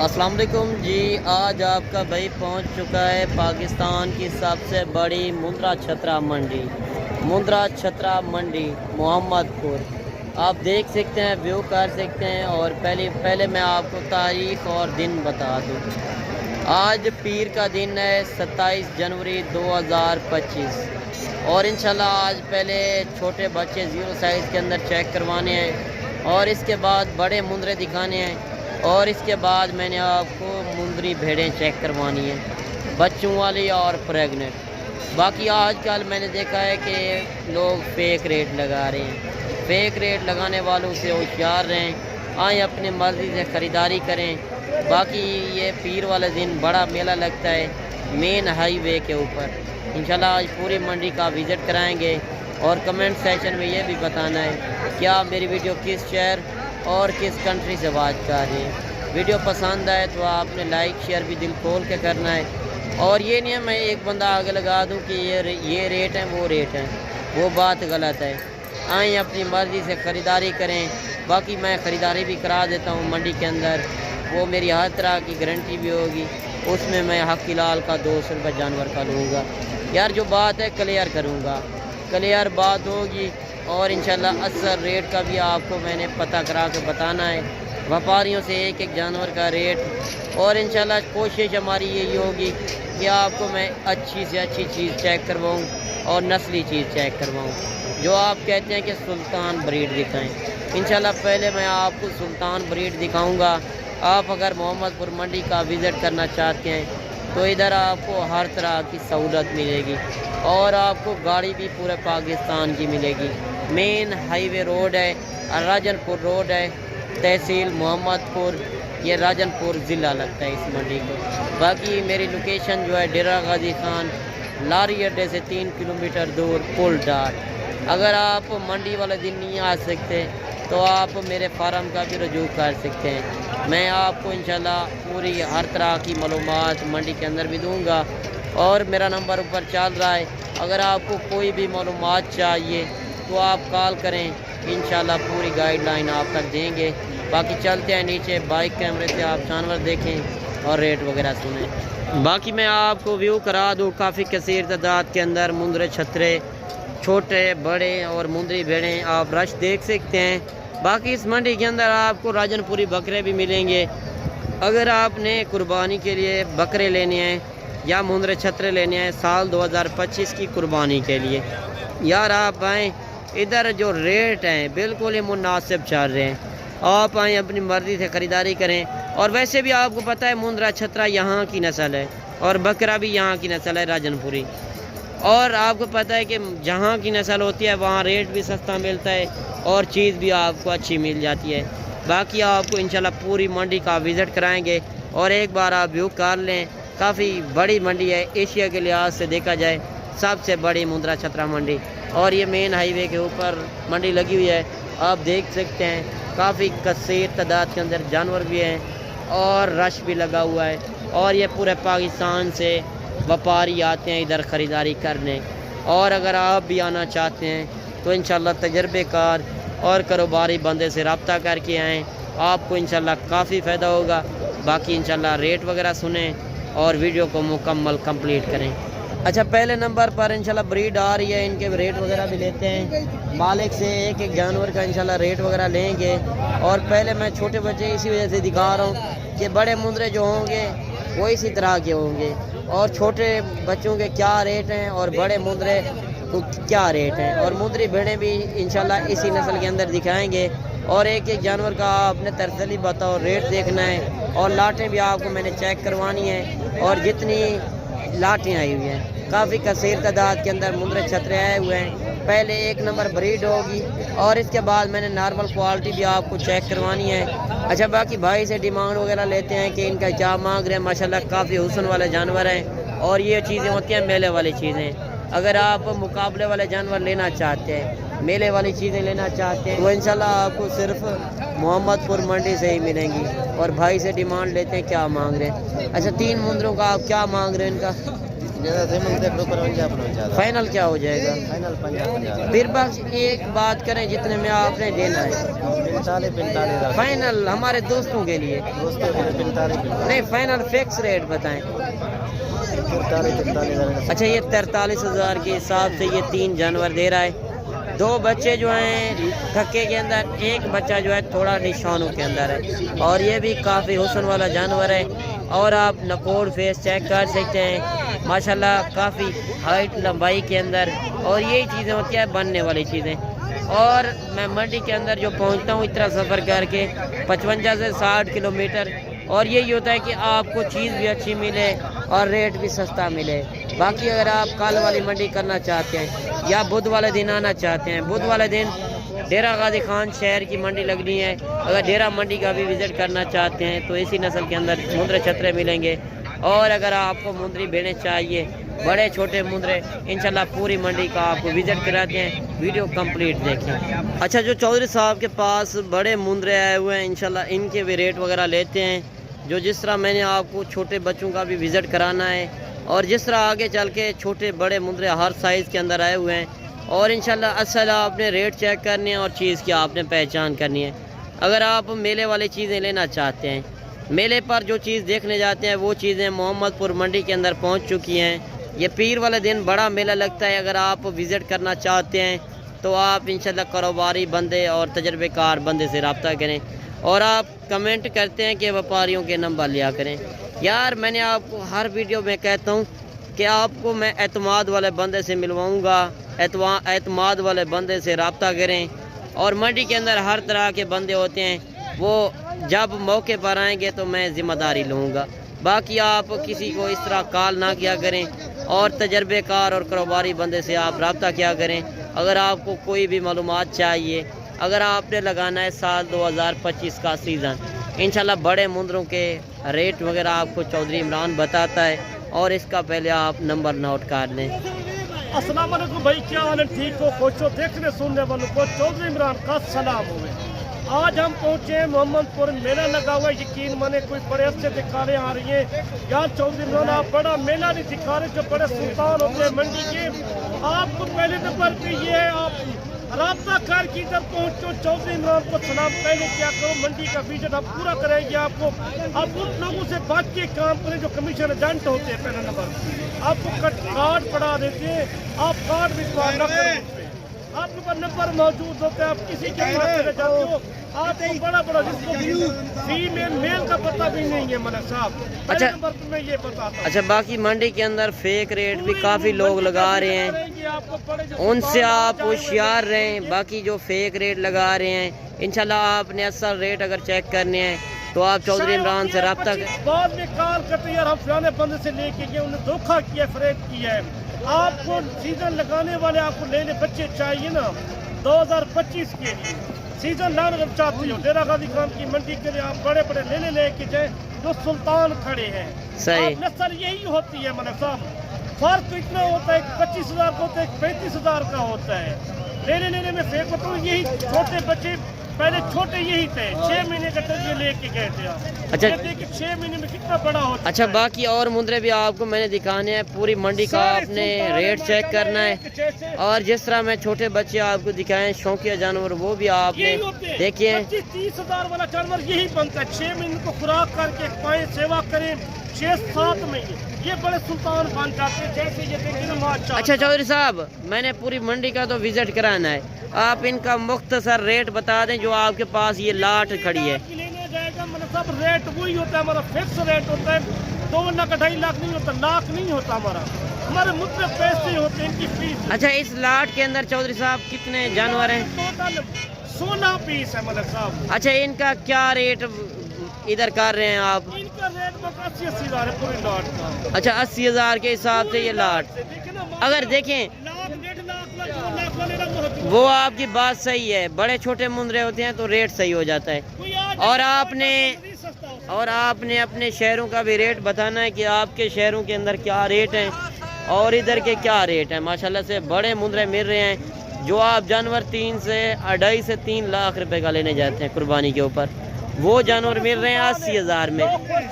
अस्सलाम वालेकुम जी। आज आपका भाई पहुंच चुका है पाकिस्तान की सबसे बड़ी मुंद्रा छतरा मंडी मोहम्मदपुर। आप देख सकते हैं, व्यू कर सकते हैं। और पहले मैं आपको तारीख और दिन बता दूं। आज पीर का दिन है 27 जनवरी 2025। और इंशाल्लाह आज पहले छोटे बच्चे 0 साइज़ के अंदर चेक करवाने हैं और इसके बाद बड़े मुंद्रे दिखाने हैं और इसके बाद मैंने आपको मुंदरी भेड़ें चेक करवानी है, बच्चों वाली और प्रेग्नेंट। बाकी आजकल मैंने देखा है कि लोग फेक रेट लगा रहे हैं। फेक रेट लगाने वालों से होशियार रहें, आए अपनी मर्ज़ी से ख़रीदारी करें। बाकी ये पीर वाले दिन बड़ा मेला लगता है मेन हाईवे के ऊपर। इंशाल्लाह आज पूरी मंडी का विज़िट कराएंगे और कमेंट सेक्शन में ये भी बताना है क्या मेरी वीडियो किस शहर और किस कंट्री से बात कर रही है। वीडियो पसंद आए तो आपने लाइक शेयर भी दिल खोल के करना है। और ये नहीं है मैं एक बंदा आगे लगा दूं कि ये रेट है वो रेट है, वो बात गलत है। आएँ अपनी मर्ज़ी से ख़रीदारी करें। बाकी मैं ख़रीदारी भी करा देता हूँ मंडी के अंदर, वो मेरी हर तरह की गारंटी भी होगी। उसमें मैं हक लाल का 200 रुपये जानवर का लूँगा। यार जो बात है क्लियर करूँगा, क्लियर बात होगी। और इंशाल्लाह असल रेट का भी आपको मैंने पता करा के बताना है, व्यापारियों से एक एक जानवर का रेट। और इंशाल्लाह कोशिश हमारी यही होगी कि आपको मैं अच्छी से अच्छी चीज़ चेक करवाऊँ और नस्ली चीज़ चेक करवाऊँ। जो आप कहते हैं कि सुल्तान ब्रीड दिखाएं, इंशाल्लाह पहले मैं आपको सुल्तान ब्रीड दिखाऊँगा। आप अगर मोहम्मदपुर मंडी का विज़िट करना चाहते हैं तो इधर आपको हर तरह की सहूलत मिलेगी और आपको गाड़ी भी पूरे पाकिस्तान की मिलेगी। मेन हाईवे रोड है, राजनपुर रोड है, तहसील मोहम्मदपुर, ये राजनपुर ज़िला लगता है इस मंडी को। बाकी मेरी लोकेशन जो है डेरा गाजी खान लारी अड्डे से 3 किलोमीटर दूर पुल डार। अगर आप मंडी वाले दिन नहीं आ सकते तो आप मेरे फार्म का भी रजू कर सकते हैं। मैं आपको इंशाल्लाह पूरी हर तरह की मालूमात मंडी के अंदर भी दूंगा। और मेरा नंबर ऊपर चल रहा है, अगर आपको कोई भी मालूमात चाहिए तो आप कॉल करें, इंशाल्लाह पूरी गाइडलाइन आप तक देंगे। बाकी चलते हैं नीचे, बाइक कैमरे से आप जानवर देखें और रेट वगैरह सुनें। बाकी मैं आपको व्यू करा दूँ, काफ़ी कसीर तादाद के अंदर मुंदरे छतरे छोटे बड़े और मुंदरी भेड़ें आप रश देख सकते हैं। बाकी इस मंडी के अंदर आपको राजनपुरी बकरे भी मिलेंगे। अगर आपने कुर्बानी के लिए बकरे लेने हैं या मुंदरे छतरे लेने हैं साल 2025 की कुर्बानी के लिए, यार आप आएँ। इधर जो रेट हैं बिल्कुल ही मुनासिब चल रहे हैं। आप आएँ अपनी मर्ज़ी से ख़रीदारी करें। और वैसे भी आपको पता है मुंदरा छतरा यहाँ की नस्ल है और बकरा भी यहाँ की नस्ल है राजनपुरी। और आपको पता है कि जहाँ की नस्ल होती है वहाँ रेट भी सस्ता मिलता है और चीज़ भी आपको अच्छी मिल जाती है। बाकी आपको इंशाल्लाह पूरी मंडी का विज़िट कराएंगे और एक बार आप व्यू कर लें। काफ़ी बड़ी मंडी है, एशिया के लिहाज से देखा जाए सबसे बड़ी मुंद्रा छतरा मंडी। और ये मेन हाईवे के ऊपर मंडी लगी हुई है, आप देख सकते हैं। काफ़ी कसीर तादाद के अंदर जानवर भी हैं और रश भी लगा हुआ है। और ये पूरे पाकिस्तान से व्यापारी आते हैं इधर ख़रीदारी करने। और अगर आप भी आना चाहते हैं तो इंशाल्लाह तजर्बेकार और कारोबारी बंदे से रब्ता करके आएँ, आपको इंशाल्लाह काफ़ी फ़ायदा होगा। बाकी इंशाल्लाह रेट वगैरह सुनें और वीडियो को मुकम्मल कंप्लीट करें। अच्छा, पहले नंबर पर इंशाल्लाह ब्रीड आ रही है, इनके रेट वगैरह भी लेते हैं। मालिक से एक एक जानवर का इंशाल्लाह रेट वगैरह लेंगे। और पहले मैं छोटे बच्चे इसी वजह से दिखा रहा हूँ कि बड़े मुंदरे जो होंगे वो इसी तरह के होंगे और छोटे बच्चों के क्या रेट हैं और बड़े मुंदरे को क्या रेट हैं। और मुंदरी भेड़ें भी इंशाल्लाह इसी नस्ल के अंदर दिखाएंगे। और एक एक जानवर का आपने तरसली बताओ रेट देखना है। और लाटें भी आपको मैंने चेक करवानी है। और जितनी लाटें आई हुई हैं काफ़ी कसीर तादाद के अंदर मुंदरे छतरे आए हुए हैं। पहले एक नंबर ब्रीड होगी और इसके बाद मैंने नॉर्मल क्वालिटी भी आपको चेक करवानी है। अच्छा, बाकी भाई से डिमांड वगैरह लेते हैं कि इनका क्या मांग रहे हैं। माशाल्लाह काफ़ी हुस्न वाले जानवर हैं और ये चीज़ें होती हैं मेले वाली चीज़ें। अगर आप मुकाबले वाले जानवर लेना चाहते हैं, मेले वाली चीज़ें लेना चाहते हैं तो इंशाल्लाह आपको सिर्फ मोहम्मदपुर मंडी से ही मिलेंगी। और भाई से डिमांड लेते हैं क्या मांग रहे हैं। अच्छा, 3 मुंदरों का आप क्या मांग रहे हैं इनका? فائنل کیا ہو جائے گا؟ پھر بس ایک بات کریں جتنے میں آپ نے دینا ہے فائنل ہمارے دوستوں کے لیے نہیں، فائنل فکس ریٹ بتائیں۔ اچھا یہ 43,000 کے حساب سے یہ 3 جانور دے رہا ہے۔ 2 بچے جو ہیں دھکے کے اندر، ایک بچہ جو ہے تھوڑا نشانوں کے اندر ہے، اور یہ بھی کافی حسن والا جانور ہے۔ اور آپ نکوڑ فیس چیک کر سکتے ہیں، ماشاءاللہ کافی ہائٹ لمبائی کے اندر، اور یہی چیزیں ہوتی ہیں بننے والی چیزیں۔ اور میں منڈی کے اندر جو پہنچتا ہوں اتنا سفر کر کے 55 سے 60 کلومیٹر، اور یہی ہوتا ہے کہ آپ کو چیز بھی اچھی ملے اور ریٹ بھی سستا ملے۔ باقی اگر آپ کل والی منڈی کرنا چاہتے ہیں یا بدھ والے دن آنا چاہتے ہیں، بدھ والے دن ڈیرہ غازی خان شہر کی منڈی لگنی ہے، اگر ڈیرہ منڈی کا بھی وزٹ کرنا چاہتے ہیں تو اسی نسل کے اندر مندرے چھترے ملیں گے۔ اور اگر آپ کو مندری بھیڑیں چاہیے، بڑے چھوٹے مندرے، انشاءاللہ پوری منڈی کا آپ کو وزٹ کراتے ہیں، ویڈیو کمپلیٹ دیکھیں۔ اچھا جو چودھری صاحب کے پاس بڑے مندرے آئے ہوئے ہیں، انشاءاللہ ان کے بھی ریٹ وغیرہ لیتے ہیں، جو جس طرح میں نے آپ کو چھوٹے بچوں کا بھی وزٹ کرانا ہے، اور جس طرح آگے چل کے چھوٹے بڑے مندرے ہر سائز کے اندر آئے ہوئے ہیں، اور انشاءاللہ اصل آپ نے ریٹ چیک کرنے ہیں اور چیز کی آپ نے پہچان کرنی ہے۔ اگر آپ میلے والی چیزیں لینا چاہتے ہیں، میلے پر جو چیز دیکھنے جاتے ہیں وہ چیزیں محمد پور منڈی کے اندر پہنچ چکی ہیں۔ یہ پیر والے دن بڑا میلہ لگتا ہے، اگر آپ وزٹ کرنا چاہتے ہیں تو آپ انشاءاللہ کاروباری بندے اور تجربے کار بندے سے رابطہ کریں، اور آپ کمنٹ کرتے ہیں کہ ویپاریوں کے نمبر لیا کریں۔ یار میں نے آپ کو ہر ویڈیو میں کہتا ہوں کہ آپ کو میں اعتماد والے بندے سے ملواؤں گا، اعتماد والے بندے سے رابطہ کریں، اور منڈی کے اندر ہر طرح کے بندے ہوتے ہیں، وہ جب موقع پر آئیں گے تو میں ذمہ داری لوں گا۔ باقی آپ کسی کو اس طرح کال نہ کیا کریں، اور تجربے کار اور کاروباری بندے سے آپ رابطہ کیا کریں۔ اگر آپ کو کوئی بھی معلومات چاہیے، اگر آپ نے لگانا ہے سال 2025 کا سیزن، انشاءاللہ بڑے مندروں کے ریٹ وغیرہ آپ کو چودھری عمران بتاتا ہے، اور اس کا پہلے آپ نمبر نوٹ کر لیں۔ السلام علیکم بھائی، کیا حال ہے؟ ٹھیک ہو؟ خوش ہو؟ دیکھنے سننے والوں کو چودھری عمران کا سلام ہوئے۔ آج ہم پہنچے ہیں محمد پور، میلہ لگا ہوا ہے، یقین مانے کوئی بڑے سے دکھانے آ رہی ہیں یار چودھری عمران آپ بڑا میلہ نہیں دکھا رہے، جو بڑے سلطان ہوتے ہیں منڈی کے۔ آپ کو پہلے نمبر پہ یہ ہے، آپ رابطہ کر کے ادھر پہنچو، چودھری عمران کو سلام پہلے کیا کرو، منڈی کا وزٹ آپ پورا کریں گے۔ آپ کو آپ ان لوگوں سے بات کے کام کریں جو کمیشن ایجنٹ ہوتے ہیں، پہلا نمبر آپ کو کارڈ پڑھا دیتے ہیں، آپ کارڈ بھی نہ کریں، آپ کے پاس نمبر موجود ہوتا ہے، آپ کسی کے پاس چلے جاتے ہو، آپ کو بڑا جس کو فیمیل میل کا پتہ بھی نہیں ہے ملک صاحب۔ اچھا نمبر پہ میں یہ بتاتا ہوں۔ اچھا باقی منڈی کے اندر فیک ریٹ بھی کافی لوگ لگا رہے ہیں، ان سے آپ ہوشیار رہیں۔ باقی جو فیک ریٹ لگا رہے ہیں، انشاءاللہ آپ نے اصل ریٹ اگر چیک کرنے ہیں تو آپ چودھری عمران سے رابطہ کریں۔ بعد میں کال کرتے ہیں یار ہم فلانے بندے سے لے کے گئے، انہیں دھوکہ کیا، فریب کیا ہے۔ آپ کو سیزن لگانے والے آپ کو لینے بچے چاہیے نا 2025 کے لیے، سیزن لانا جب چاہتے ہو ڈیرہ غازی خان کی منڈی کے لیے آپ بڑے بڑے لینے لے کے جائیں جو سلطان کھڑے ہیں۔ صحیح نسل یہی ہوتی ہے ملک صاحب، فرق تو اتنا ہوتا ہے، 25,000 کا ہوتا ہے، 35,000 کا ہوتا ہے۔ لینے میں فیک ہوتا ہوں، یہی چھوٹے بچے پہلے چھوٹے یہی تھے، 6 مہینے کا ٹریے لے کے گئے تھے آپ۔ اچھا 6 مہینے میں کتنا بڑا ہوتا ہے۔ اچھا باقی اور مندرے بھی آپ کو میں نے دکھانے ہیں، پوری منڈی کا آپ نے ریٹ چیک کرنا ہے، اور جس طرح میں چھوٹے بچے آپ کو دکھائیں شوقیہ جانور وہ بھی آپ نے دیکھے ہیں۔ 25-30,000 والا جانور یہی بنتا ہے، 6 مہینے کو خوراک کر کے پائیں، سیوا کریں، 6-7 مہینے یہ بڑے سلطان بن جاتے ہیں، جیسے یہ دیکھیں نا ماشاءاللہ۔ اچھا چودھری صاحب میں نے پوری منڈی کا تو وزٹ کرانا ہے، آپ ان کا مختصر ریٹ بتا دیں جو آپ کے پاس یہ لاٹ کھڑی ہے۔ لینے جائے گا مطلب سب ریٹ وہی ہوتا ہے، ہمارا فکس ریٹ ہوتا ہے، 2 لاکھ 2.5 لاکھ نہیں ہوتا، لاکھ نہیں ہوتا ہمارا، ہمارے مطلب پیسے ہوتے ہیں ان کی فیس۔ اچھا اس لاٹ کے اندر چودھری صاحب کتنے جانور ہیں؟ ٹوٹل 16 پیس ہے ملک صاحب۔ اچھا ان کا کیا ریٹ ادھر کر رہے ہیں آپ؟ ان کا ریٹ بس 80,000 ہے پوری لاٹ کا۔ اچھا 80,000 کے حساب سے یہ لاٹ، اگر دیکھیں وہ آپ کی بات صحیح ہے، بڑے چھوٹے مندرے ہوتے ہیں تو ریٹ صحیح ہو جاتا ہے، اور آپ نے اپنے شہروں کا بھی ریٹ بتانا ہے کہ آپ کے شہروں کے اندر کیا ریٹ ہیں اور ادھر کے کیا ریٹ ہیں۔ ماشاءاللہ سے بڑے مندرے مل رہے ہیں، جو آپ جانور 3 سے 2.5 سے 3 لاکھ روپے کا لینے جاتے ہیں قربانی کے اوپر، وہ جانور مل رہے ہیں 80,000 میں۔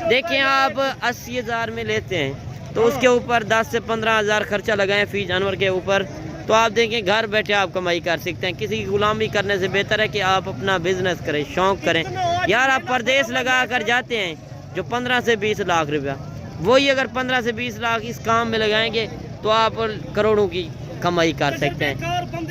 دیکھیں آپ 80,000 میں لیتے ہیں تو اس کے اوپر 10 سے 15 ہزار خرچہ لگائیں فی جانور کے اوپر، تو آپ دیکھیں گھر بیٹھے آپ کمائی کر سکتے ہیں۔ کسی کی غلامی کرنے سے بہتر ہے کہ آپ اپنا بزنس کریں، شوق کریں۔ یار آپ پردیس لگا کر جاتے ہیں جو 15 سے 20 لاکھ روپیہ، وہی اگر 15 سے 20 لاکھ اس کام میں لگائیں گے تو آپ کروڑوں کی کمائی کر سکتے ہیں۔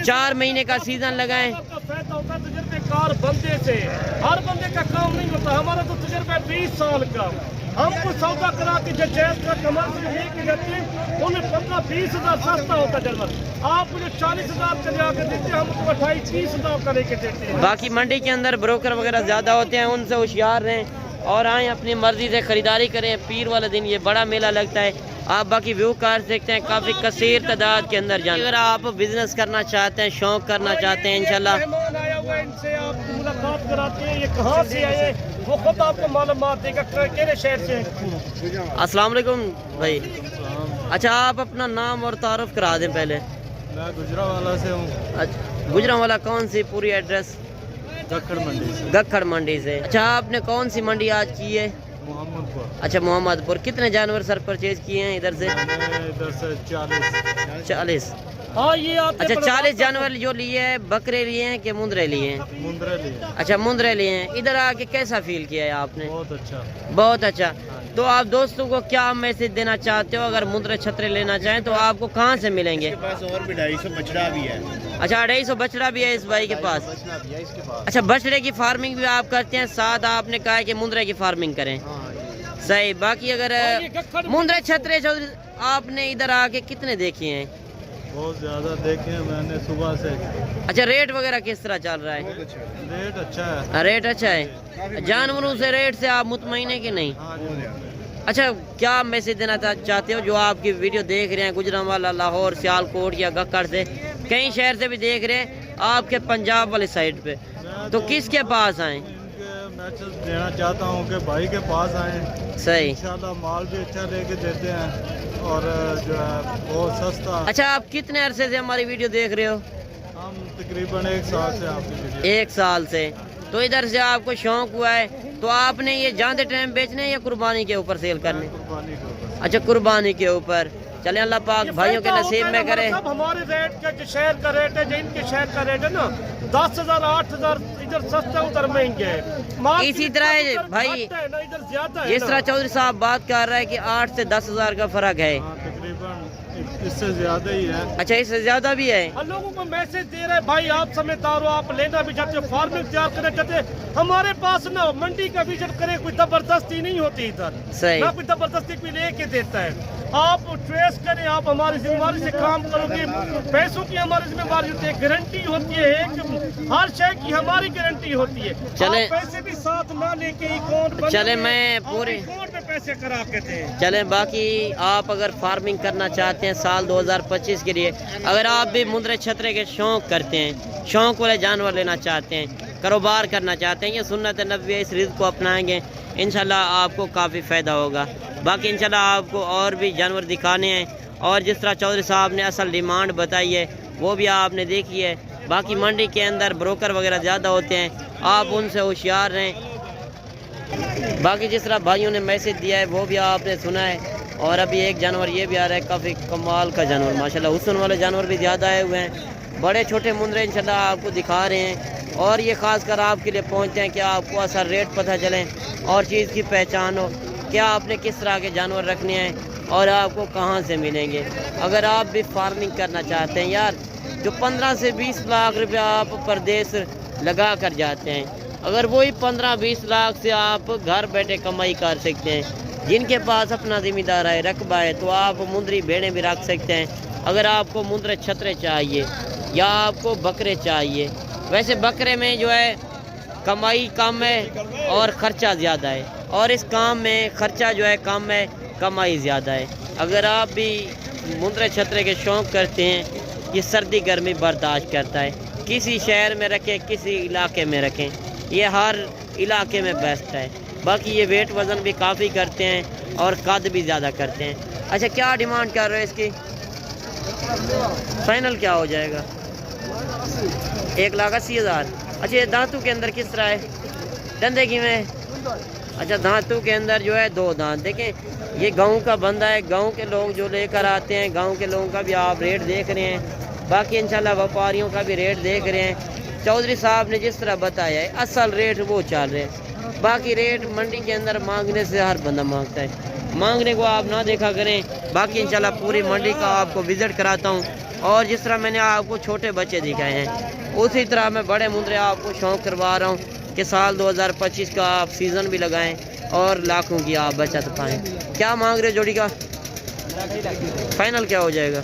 4 مہینے کا سیزن لگائیں۔ فائدہ ہوتا ہے تجربے کار بندے سے، ہر بندے کا کام نہیں ہوتا۔ ہمارا تو تجربہ 20 سال کا، ہم کو سودا کرا کے جو جیز کا کمال سے لے کے جاتے ہیں انہیں 15-20 ہزار سستا ہوتا ہے جانور، آپ مجھے 40 ہزار چلے آ کے دیتے ہیں، ہم کو 28-30 ہزار کا لے کے دیتے ہیں۔ باقی منڈی کے اندر بروکر وغیرہ زیادہ ہوتے ہیں، ان سے ہوشیار رہیں اور آئیں اپنی مرضی سے خریداری کریں۔ پیر والے دن یہ بڑا میلہ لگتا ہے، آپ باقی ویو کر سکتے ہیں، کافی کثیر تعداد کے اندر جانا۔ اگر آپ بزنس کرنا چاہتے ہیں، شوق کرنا چاہتے ہیں، انشاءاللہ مہمان آیا ہوا ہے، ان سے آپ ملاقات کراتے ہیں، یہ کہاں سے آئے وہ خود آپ کو معلومات دے گا کہنے شہر سے ہیں۔ السلام علیکم بھائی۔ اچھا آپ اپنا نام اور تعارف کرا دیں پہلے۔ میں گجرانوالہ سے ہوں۔ اچھا گجرانوالہ کون سی پوری ایڈریس؟ گکھڑ منڈی سے۔ گکھڑ منڈی سے۔ اچھا آپ نے کون سی منڈی آج کی ہے؟ محمد پور۔ اچھا محمد پور۔ کتنے جانور سر پرچیز کیے ہیں ادھر سے؟ میں ادھر سے 40۔ ہاں یہ آپ اچھا 40 جانور جو لیے ہیں، بکرے لیے ہیں کہ مندرے لیے ہیں؟ مندرے لیے۔ اچھا مندرے لیے ہیں۔ ادھر آ کے کیسا فیل کیا ہے آپ نے؟ بہت اچھا۔ بہت اچھا۔ تو آپ دوستوں کو کیا میسج دینا چاہتے ہو؟ اگر مندرے چھترے لینا چاہیں تو آپ کو کہاں سے ملیں گے؟ پاس اور بھی 250 بچڑا بھی ہے۔ اچھا 250 بچڑا بھی ہے اس بھائی کے پاس۔ بچڑا بھی ہے اس کے پاس۔ اچھا بچڑے کی فارمنگ بھی آپ کرتے ہیں، ساتھ آپ نے کہا ہے کہ مندرے کی فارمنگ کریں۔ صحیح۔ باقی اگر مندرے چھترے آپ نے ادھر آ کے کتنے دیکھے ہیں؟ بہت زیادہ دیکھے ہیں میں نے صبح سے۔ اچھا ریٹ وغیرہ کس طرح چل رہا ہے؟ ریٹ اچھا ہے۔ ریٹ اچھا ہے۔ جانوروں سے ریٹ سے آپ مطمئن ہیں کہ نہیں؟ ہاں جی۔ اچھا کیا میسج دینا چاہتے ہو جو آپ کی ویڈیو دیکھ رہے ہیں گجرانوالہ، لاہور، سیالکوٹ یا گکڑ سے، کئی شہر سے بھی دیکھ رہے ہیں آپ کے پنجاب والے سائڈ پہ، تو کس کے پاس آئیں؟ ان کے میسج دینا چاہتا ہوں کہ بھائی کے پاس آئیں، صحیح۔ انشاءاللہ مال بھی اچھا لے کے دیتے ہیں اور جو ہے بہت سستا۔ اچھا آپ کتنے عرصے سے ہماری ویڈیو دیکھ رہے ہو؟ ہم تقریباً 1 سال سے آپ کی ویڈیو۔ 1 سال سے۔ تو ادھر سے آپ کو شوق ہوا ہے تو آپ نے یہ جاندے ٹائم بیچنے یا قربانی کے اوپر سیل کرنے؟ قربانی کے اوپر۔ اچھا قربانی کے اوپر۔ چلیں اللہ پاک بھائیوں کے نصیب میں کرے۔ سب ہمارے ریٹ کا جو شہر کا ریٹ ہے، جو ان کے شہر کا ریٹ ہے نا 10,000 8,000 ادھر سستا ادھر مہنگے ہے۔ اسی طرح ہے بھائی، ادھر زیادہ ہے جس طرح چودھری صاحب بات کر رہا ہے کہ 8 سے 10 ہزار کا فرق ہے۔ ہاں تقریباً اس سے زیادہ ہی ہے۔ اچھا اس سے زیادہ بھی ہے۔ ہم لوگوں کو میسج دے رہے بھائی آپ سمجھدار ہو، آپ لینا بھی چاہتے ہو، فارمنگ تیار کرنا چاہتے ہیں، ہمارے پاس نا منڈی کا وزٹ کریں، کوئی زبردستی نہیں ہوتی ادھر، صحیح۔ نہ کوئی زبردستی کوئی لے کے دیتا ہے۔ آپ ٹریس کریں، آپ ہماری ذمہ داری سے کام کرو گے، پیسوں کی ہماری ذمہ داری ہوتی ہے، گارنٹی ہوتی ہے، ہر شے کی ہماری گارنٹی ہوتی ہے۔ چلیں آپ پیسے بھی ساتھ نہ لے کے اکاؤنٹ چلیں میں پورے اکاؤنٹ میں پیسے کرا کے دیں۔ چلیں باقی آپ اگر فارمنگ کرنا چاہتے ہیں سال 2025 کے لیے، اگر آپ بھی مندرے چھترے کے شوق کرتے ہیں، شوق والے جانور لینا چاہتے ہیں، کاروبار کرنا چاہتے ہیں، یہ سنت نبوی اس رزق کو اپنائیں گے انشاءاللہ آپ کو کافی فائدہ ہوگا۔ باقی انشاءاللہ آپ کو اور بھی جانور دکھانے ہیں، اور جس طرح چودھری صاحب نے اصل ڈیمانڈ بتائی ہے وہ بھی آپ نے دیکھی ہے۔ باقی منڈی کے اندر بروکر وغیرہ زیادہ ہوتے ہیں، آپ ان سے ہوشیار رہیں۔ باقی جس طرح بھائیوں نے میسج دیا ہے وہ بھی آپ نے سنا ہے۔ اور ابھی ایک جانور یہ بھی آ رہا ہے، کافی کمال کا جانور، ماشاءاللہ حسن والے جانور بھی زیادہ آئے ہوئے ہیں، بڑے چھوٹے مندرے انشاءاللہ آپ کو دکھا رہے ہیں، اور یہ خاص کر آپ کے لیے پہنچتے ہیں کہ آپ کو اصل ریٹ پتہ چلیں اور چیز کی پہچان ہو، کیا آپ نے کس طرح کے جانور رکھنے ہیں اور آپ کو کہاں سے ملیں گے۔ اگر آپ بھی فارمنگ کرنا چاہتے ہیں یار، جو 15 سے 20 لاکھ روپیہ آپ پردیس لگا کر جاتے ہیں، اگر وہی 15-20 لاکھ سے آپ گھر بیٹھے کمائی کر سکتے ہیں، جن کے پاس اپنا ذمہ دار ہے، رقبہ ہے، تو آپ مندری بھیڑیں بھی رکھ سکتے ہیں۔ اگر آپ کو مندرے چھترے چاہیے یا آپ کو بکرے چاہیے، ویسے بکرے میں جو ہے کمائی کم ہے اور خرچہ زیادہ ہے، اور اس کام میں خرچہ جو ہے کم ہے، کمائی زیادہ ہے۔ اگر آپ بھی مندرے چھترے کے شوق کرتے ہیں، یہ سردی گرمی برداشت کرتا ہے، کسی شہر میں رکھیں، کسی علاقے میں رکھیں، یہ ہر علاقے میں بیسٹ ہے۔ باقی یہ ویٹ وزن بھی کافی کرتے ہیں اور قد بھی زیادہ کرتے ہیں۔ اچھا کیا ڈیمانڈ کر رہے ہیں اس کی؟ فائنل کیا ہو جائے گا؟ 1,80,000۔ اچھا یہ دانتوں کے اندر کس طرح ہے؟ دندے کی میں अच्छा, दांतों के अंदर जो है 2 दांत। देखें ये गांव का बंदा है, गांव के लोग जो लेकर आते हैं, गांव के लोगों का भी आप रेट देख रहे हैं, बाकी इंशाल्लाह व्यापारियों का भी रेट देख रहे हैं। चौधरी साहब ने जिस तरह बताया है असल रेट वो चल रहे हैं, बाकी रेट मंडी के अंदर मांगने से हर बंदा मांगता है, मांगने को आप ना देखा करें। बाकी इंशाल्लाह पूरी मंडी का आपको विज़िट कराता हूँ, और जिस तरह मैंने आपको छोटे बच्चे दिखाए हैं उसी तरह मैं बड़े मुंदरे आपको शौक़ करवा रहा हूँ कि साल 2025 का आप सीज़न भी लगाएं और लाखों की आप बचत पाएँ। क्या मांग रहे जोड़ी का? फाइनल क्या हो जाएगा?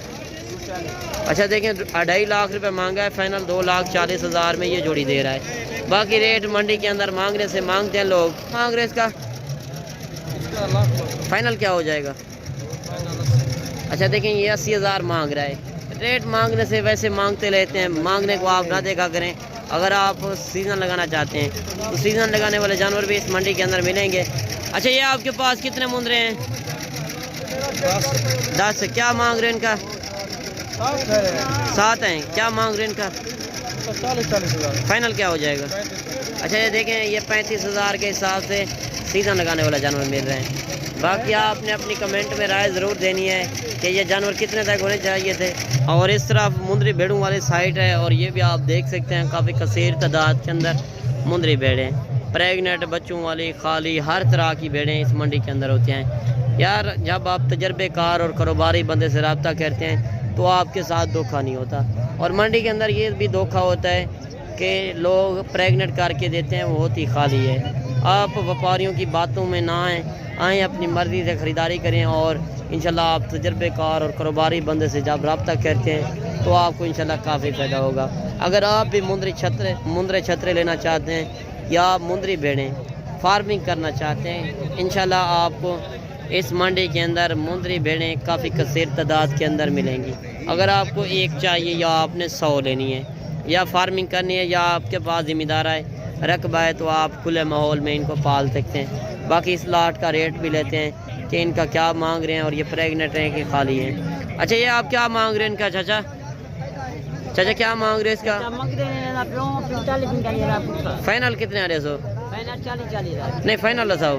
अच्छा देखें 2.5 लाख रुपए मांगा है, फाइनल 2,40,000 में ये जोड़ी दे रहा है। बाकी रेट मंडी के अंदर मांगने से मांगते हैं लोग। मांग रहे इसका फाइनल क्या हो जाएगा? अच्छा देखें ये 80,000 मांग रहा है। रेट मांगने से वैसे मांगते रहते हैं, मांगने को आप ना देखा करें। अगर आप सीज़न लगाना चाहते हैं तो सीज़न लगाने वाले जानवर भी इस मंडी के अंदर मिलेंगे। अच्छा ये आपके पास कितने मुंदरे हैं? 10। क्या मांग रहे हैं इनका? 7 हैं। क्या मांग रहे हैं इनका? 40,000 फाइनल क्या हो जाएगा? अच्छा ये देखें ये 35,000 के हिसाब से सीज़न लगाने वाला जानवर मिल रहे हैं। बाकी आपने अपनी कमेंट में राय ज़रूर देनी है कि ये जानवर कितने तक होने चाहिए थे। और इस तरफ मुंदरी भेड़ों वाली साइड है, और ये भी आप देख सकते हैं काफ़ी कसीर तादाद के अंदर मुंदरी भेड़ें, प्रेगनेंट बच्चों वाली, खाली, हर तरह की भेड़ें इस मंडी के अंदर होती हैं। यार जब आप तजर्बेकार और कारोबारी बंदे से रब्ता करते हैं तो आपके साथ धोखा नहीं होता। और मंडी के अंदर ये भी धोखा होता है कि लोग प्रेगनेंट करके देते हैं, वो होती खाली है। आप व्यापारियों की बातों में ना आएँ, अपनी मर्ज़ी से ख़रीदारी करें, और इंशाल्लाह आप तजर्बेकार और कारोबारी बंदे से जब रब्ता करते हैं तो आपको इंशाल्लाह काफ़ी फ़ायदा होगा। अगर आप भी मुंदरे छतरे लेना चाहते हैं या मुंदरी भेड़ें फार्मिंग करना चाहते हैं, इंशाल्लाह आपको इस मंडी के अंदर मुंदरी भेड़ें काफ़ी कसीर तादाद के अंदर मिलेंगी। अगर आपको एक चाहिए या आपने 100 लेनी है या फार्मिंग करनी है या आपके पास ज़िम्मेदार है, रकबा है, तो आप खुले माहौल में इनको पाल सकते हैं। बाकी इस लाट का रेट भी लेते हैं कि इनका क्या मांग रहे हैं और ये प्रेगनेंट हैं कि खाली हैं। अच्छा ये आप क्या मांग रहे हैं इनका? चाचा क्या मांग रहे हैं इसका? फाइनल कितने आ रहे सो? नहीं फाइनल बताओ।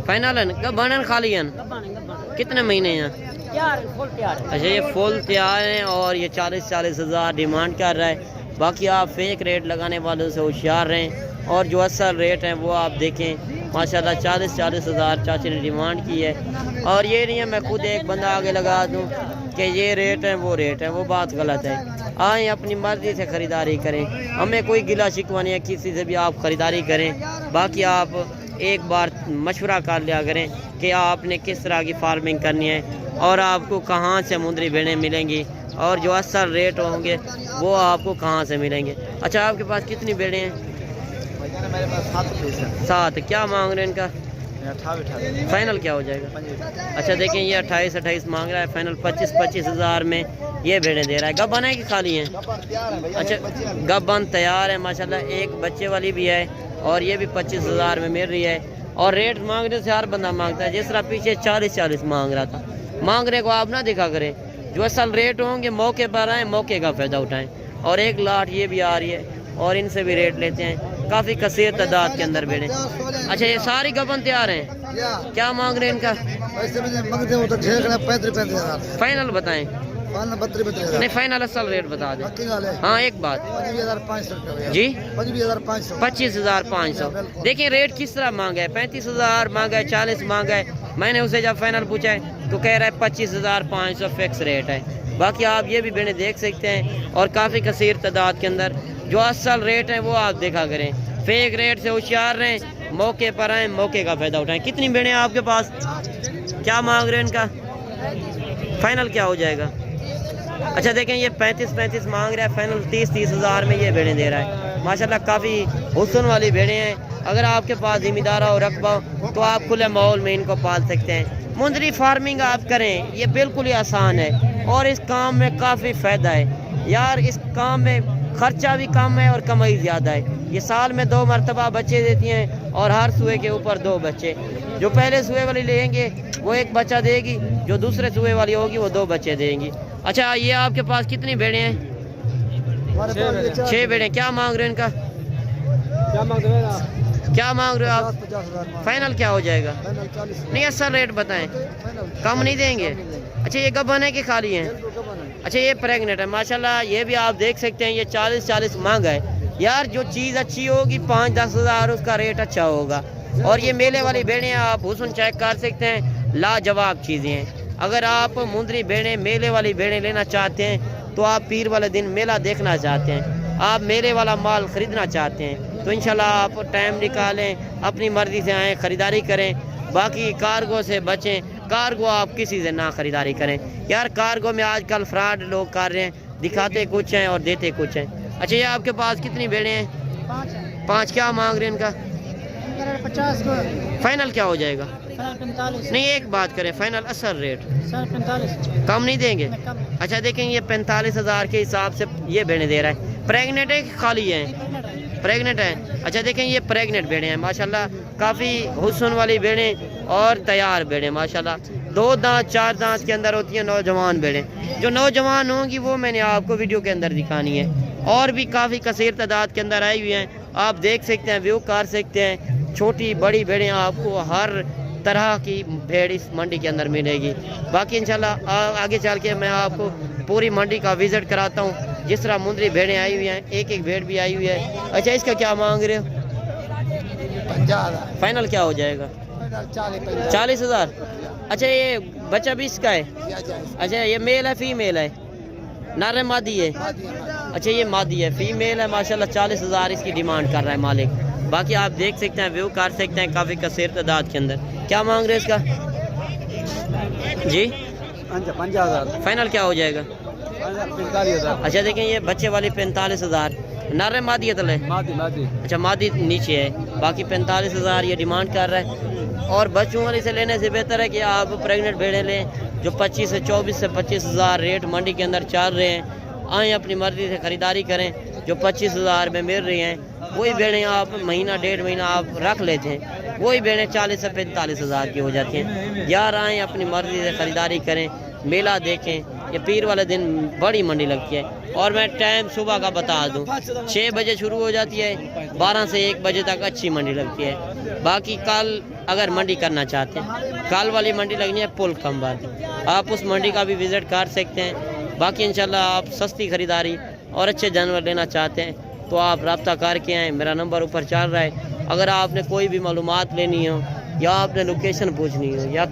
फाइनल है? कब बनन खाली हैं? कितने महीने हैं? अच्छा ये फुल तैयार हैं और ये 40,000 डिमांड कर रहा है। बाकी आप फेक रेट लगाने वालों से होशियार रहें, और जो असल रेट हैं वो आप देखें। माशाल्लाह 40,000 चाचे ने डिमांड की है, और ये नहीं है मैं खुद एक बंदा आगे लगा दूं कि ये रेट है वो रेट है, वो बात गलत है। आएँ अपनी मर्ज़ी से ख़रीदारी करें, हमें कोई गिला शिकवा नहीं है, किसी से भी आप ख़रीदारी करें। बाकी आप एक बार मशवरा कर लिया करें कि आपने किस तरह की फार्मिंग करनी है और आपको कहाँ से मुंदरी भेड़ें मिलेंगी, और जो असल रेट होंगे वो आपको कहाँ से मिलेंगे। अच्छा आपके पास कितनी भेड़ें हैं? 7। क्या मांग रहे हैं इनका? 28,000 फाइनल क्या हो जाएगा? अच्छा देखें ये 28 मांग रहा है, फाइनल 25,000 में ये भेड़ें दे रहा है। गब्बन है कि खाली हैं? अच्छा गब्बन तैयार है माशाल्लाह, एक बच्चे वाली भी है, और ये भी 25,000 में मिल रही है। और रेट मांगने से हर बंदा मांगता है, जिस तरह पीछे 40 मांग रहा था। मांगने को आप ना देखा करें, जो असल रेट होंगे मौके पर आएँ, मौके का फ़ायदा उठाएँ। और एक लाट ये भी आ रही है, और इनसे भी रेट लेते हैं, काफ़ी कसीर तादाद के अंदर भेड़ें। अच्छा ये सारी गबन तैयार हैं? क्या मांग रहे हैं इनका? फाइनल बताएं। नहीं फाइनल असल रेट बता दें। हाँ एक बात जी 25,500। देखिए रेट किस तरह मांगा है, 35,000 मांगा है, 40 मांगा है। मैंने उसे जब फाइनल पूछा है तो कह रहा है 25,500 फिक्स रेट है। बाकी आप ये भी भेड़ें देख सकते हैं, और काफ़ी कसीर तादाद के अंदर। जो असल रेट है वो आप देखा करें, फेक रेट से होशियार रहें, मौके पर आएँ, मौके का फ़ायदा उठाएं। कितनी भेड़ें हैं आपके पास? क्या मांग रहे हैं इनका? फाइनल क्या हो जाएगा? अच्छा देखें ये 35 मांग रहा है, फाइनल 30,000 में ये भेड़ें दे रहा है। माशाल्लाह काफ़ी हुस्न वाली भेड़ें हैं। अगर आपके पास ज़िम्मेदार हो, रकबा हो, तो आप खुले माहौल में इनको पाल सकते हैं। मुंदरी फार्मिंग आप करें, ये बिल्कुल ही आसान है, और इस काम में काफ़ी फ़ायदा है। यार इस काम में खर्चा भी कम है और कमाई ज़्यादा है। ये साल में 2 मरतबा बच्चे देती हैं, और हर सूए के ऊपर 2 बच्चे। जो पहले सूए वाली लेंगे वो 1 बच्चा देगी, जो दूसरे सूए वाली होगी वो 2 बच्चे देंगी। अच्छा ये आपके पास कितनी भेड़ें हैं? 6 भेड़ें। क्या मांग रहे हैं इनका? क्या मांग रहे हो आप? 50,000 फाइनल क्या हो जाएगा? 40 नहीं असल रेट बताएं, कम नहीं देंगे? अच्छा ये गबन है कि खाली हैं? अच्छा ये प्रेग्नेंट है माशाल्लाह। ये भी आप देख सकते हैं, ये 40 मांग है यार। जो चीज़ अच्छी होगी 5-10 हज़ार उसका रेट अच्छा होगा। और ये मेले वाली भेड़ें आप हुस्न चेक कर सकते हैं, लाजवाब चीज़ें हैं। अगर आप मुंदरी भेड़ें मेले वाली भेड़ें लेना चाहते हैं तो आप पीर वाले दिन मेला देखना चाहते हैं, आप मेले वाला माल ख़रीदना चाहते हैं तो इंशाल्लाह आप टाइम निकालें, अपनी मर्ज़ी से आएँ, ख़रीदारी करें। बाकी कार्गो से बचें, कार्गो आप किसी से ना ख़रीदारी करें यार। कार्गो में आजकल फ्रॉड लोग कर रहे हैं, दिखाते कुछ हैं और देते कुछ हैं। अच्छा ये आपके पास कितनी भेड़ें हैं? 5। क्या मांग रहे हैं इनका? 50 को फाइनल क्या हो जाएगा? 45 नहीं एक बात करें, फाइनल असल रेट 45 कम नहीं देंगे? अच्छा देखें ये 45,000 के हिसाब से ये भेड़ें दे रहा है। प्रेग्नेंट है कि खाली है? प्रेग्नेंट है। अच्छा देखें ये प्रेग्नेंट भेड़ें हैं माशाल्लाह, काफ़ी हुस्न वाली भेड़ें और तैयार भेड़ें माशाल्लाह। 2 दांत 4 दांत के अंदर होती हैं नौजवान भेड़ें। जो नौजवान होंगी वो मैंने आपको वीडियो के अंदर दिखानी है। और भी काफ़ी कसीर तादाद के अंदर आई हुई हैं, आप देख सकते हैं, व्यू कर सकते हैं। छोटी बड़ी भेड़ें आपको हर तरह की भेड़ इस मंडी के अंदर मिलेगी। बाकी इंशाल्लाह आगे चल के मैं आपको पूरी मंडी का विज़िट कराता हूँ। जिस तरह मुंदरी भेड़ें आई हुई हैं, एक एक भेड़ भी आई हुई है। अच्छा इसका क्या मांग रहे हो? 50,000 फाइनल क्या हो जाएगा? 40,000। अच्छा ये बच्चा भी इसका है? अच्छा ये मेल है फीमेल है? नारे मादी है? अच्छा ये मादी है, फीमेल है माशाल्लाह। 40,000 इसकी डिमांड कर रहा है मालिक। बाकी आप देख सकते हैं, व्यू कर सकते हैं काफ़ी कसीर तादाद के अंदर। क्या मांग रहे हैं इसका जी? 50,000 फाइनल क्या हो जाएगा? 45,000 अच्छा देखें ये बच्चे वाली 45,000 नारे मादी है तले? मादी अच्छा मादी नीचे है। बाकी 45,000 ये डिमांड कर रहा है। और बच्चों वाली से लेने से बेहतर है कि आप प्रेग्नेंट भेड़ें लें जो 25 से 24 से 25,000 रेट मंडी के अंदर चल रहे हैं। आएँ अपनी मर्ज़ी से ख़रीदारी करें, जो 25,000 में मिल रही हैं वही भेड़ें आप महीना 1.5 महीना आप रख लेते हैं, वही भेड़ें 40 से 45,000 की हो जाती हैं। यार आएँ अपनी मर्ज़ी से ख़रीदारी करें, मेला देखें। ये पीर वाले दिन बड़ी मंडी लगती है। और मैं टाइम सुबह का बता दूं, 6 बजे शुरू हो जाती है, 12 से 1 बजे तक अच्छी मंडी लगती है। बाकी कल अगर मंडी करना चाहते हैं, कल वाली मंडी लगनी है पुल खंबार, आप उस मंडी का भी विज़िट कर सकते हैं। बाकी इंशाल्लाह आप सस्ती ख़रीदारी और अच्छे जानवर लेना चाहते हैं तो आप रब्ता करके आएँ, मेरा नंबर ऊपर चल रहा है। अगर आपने कोई भी मालूमात लेनी हो या आपने लोकेशन पूछनी हो या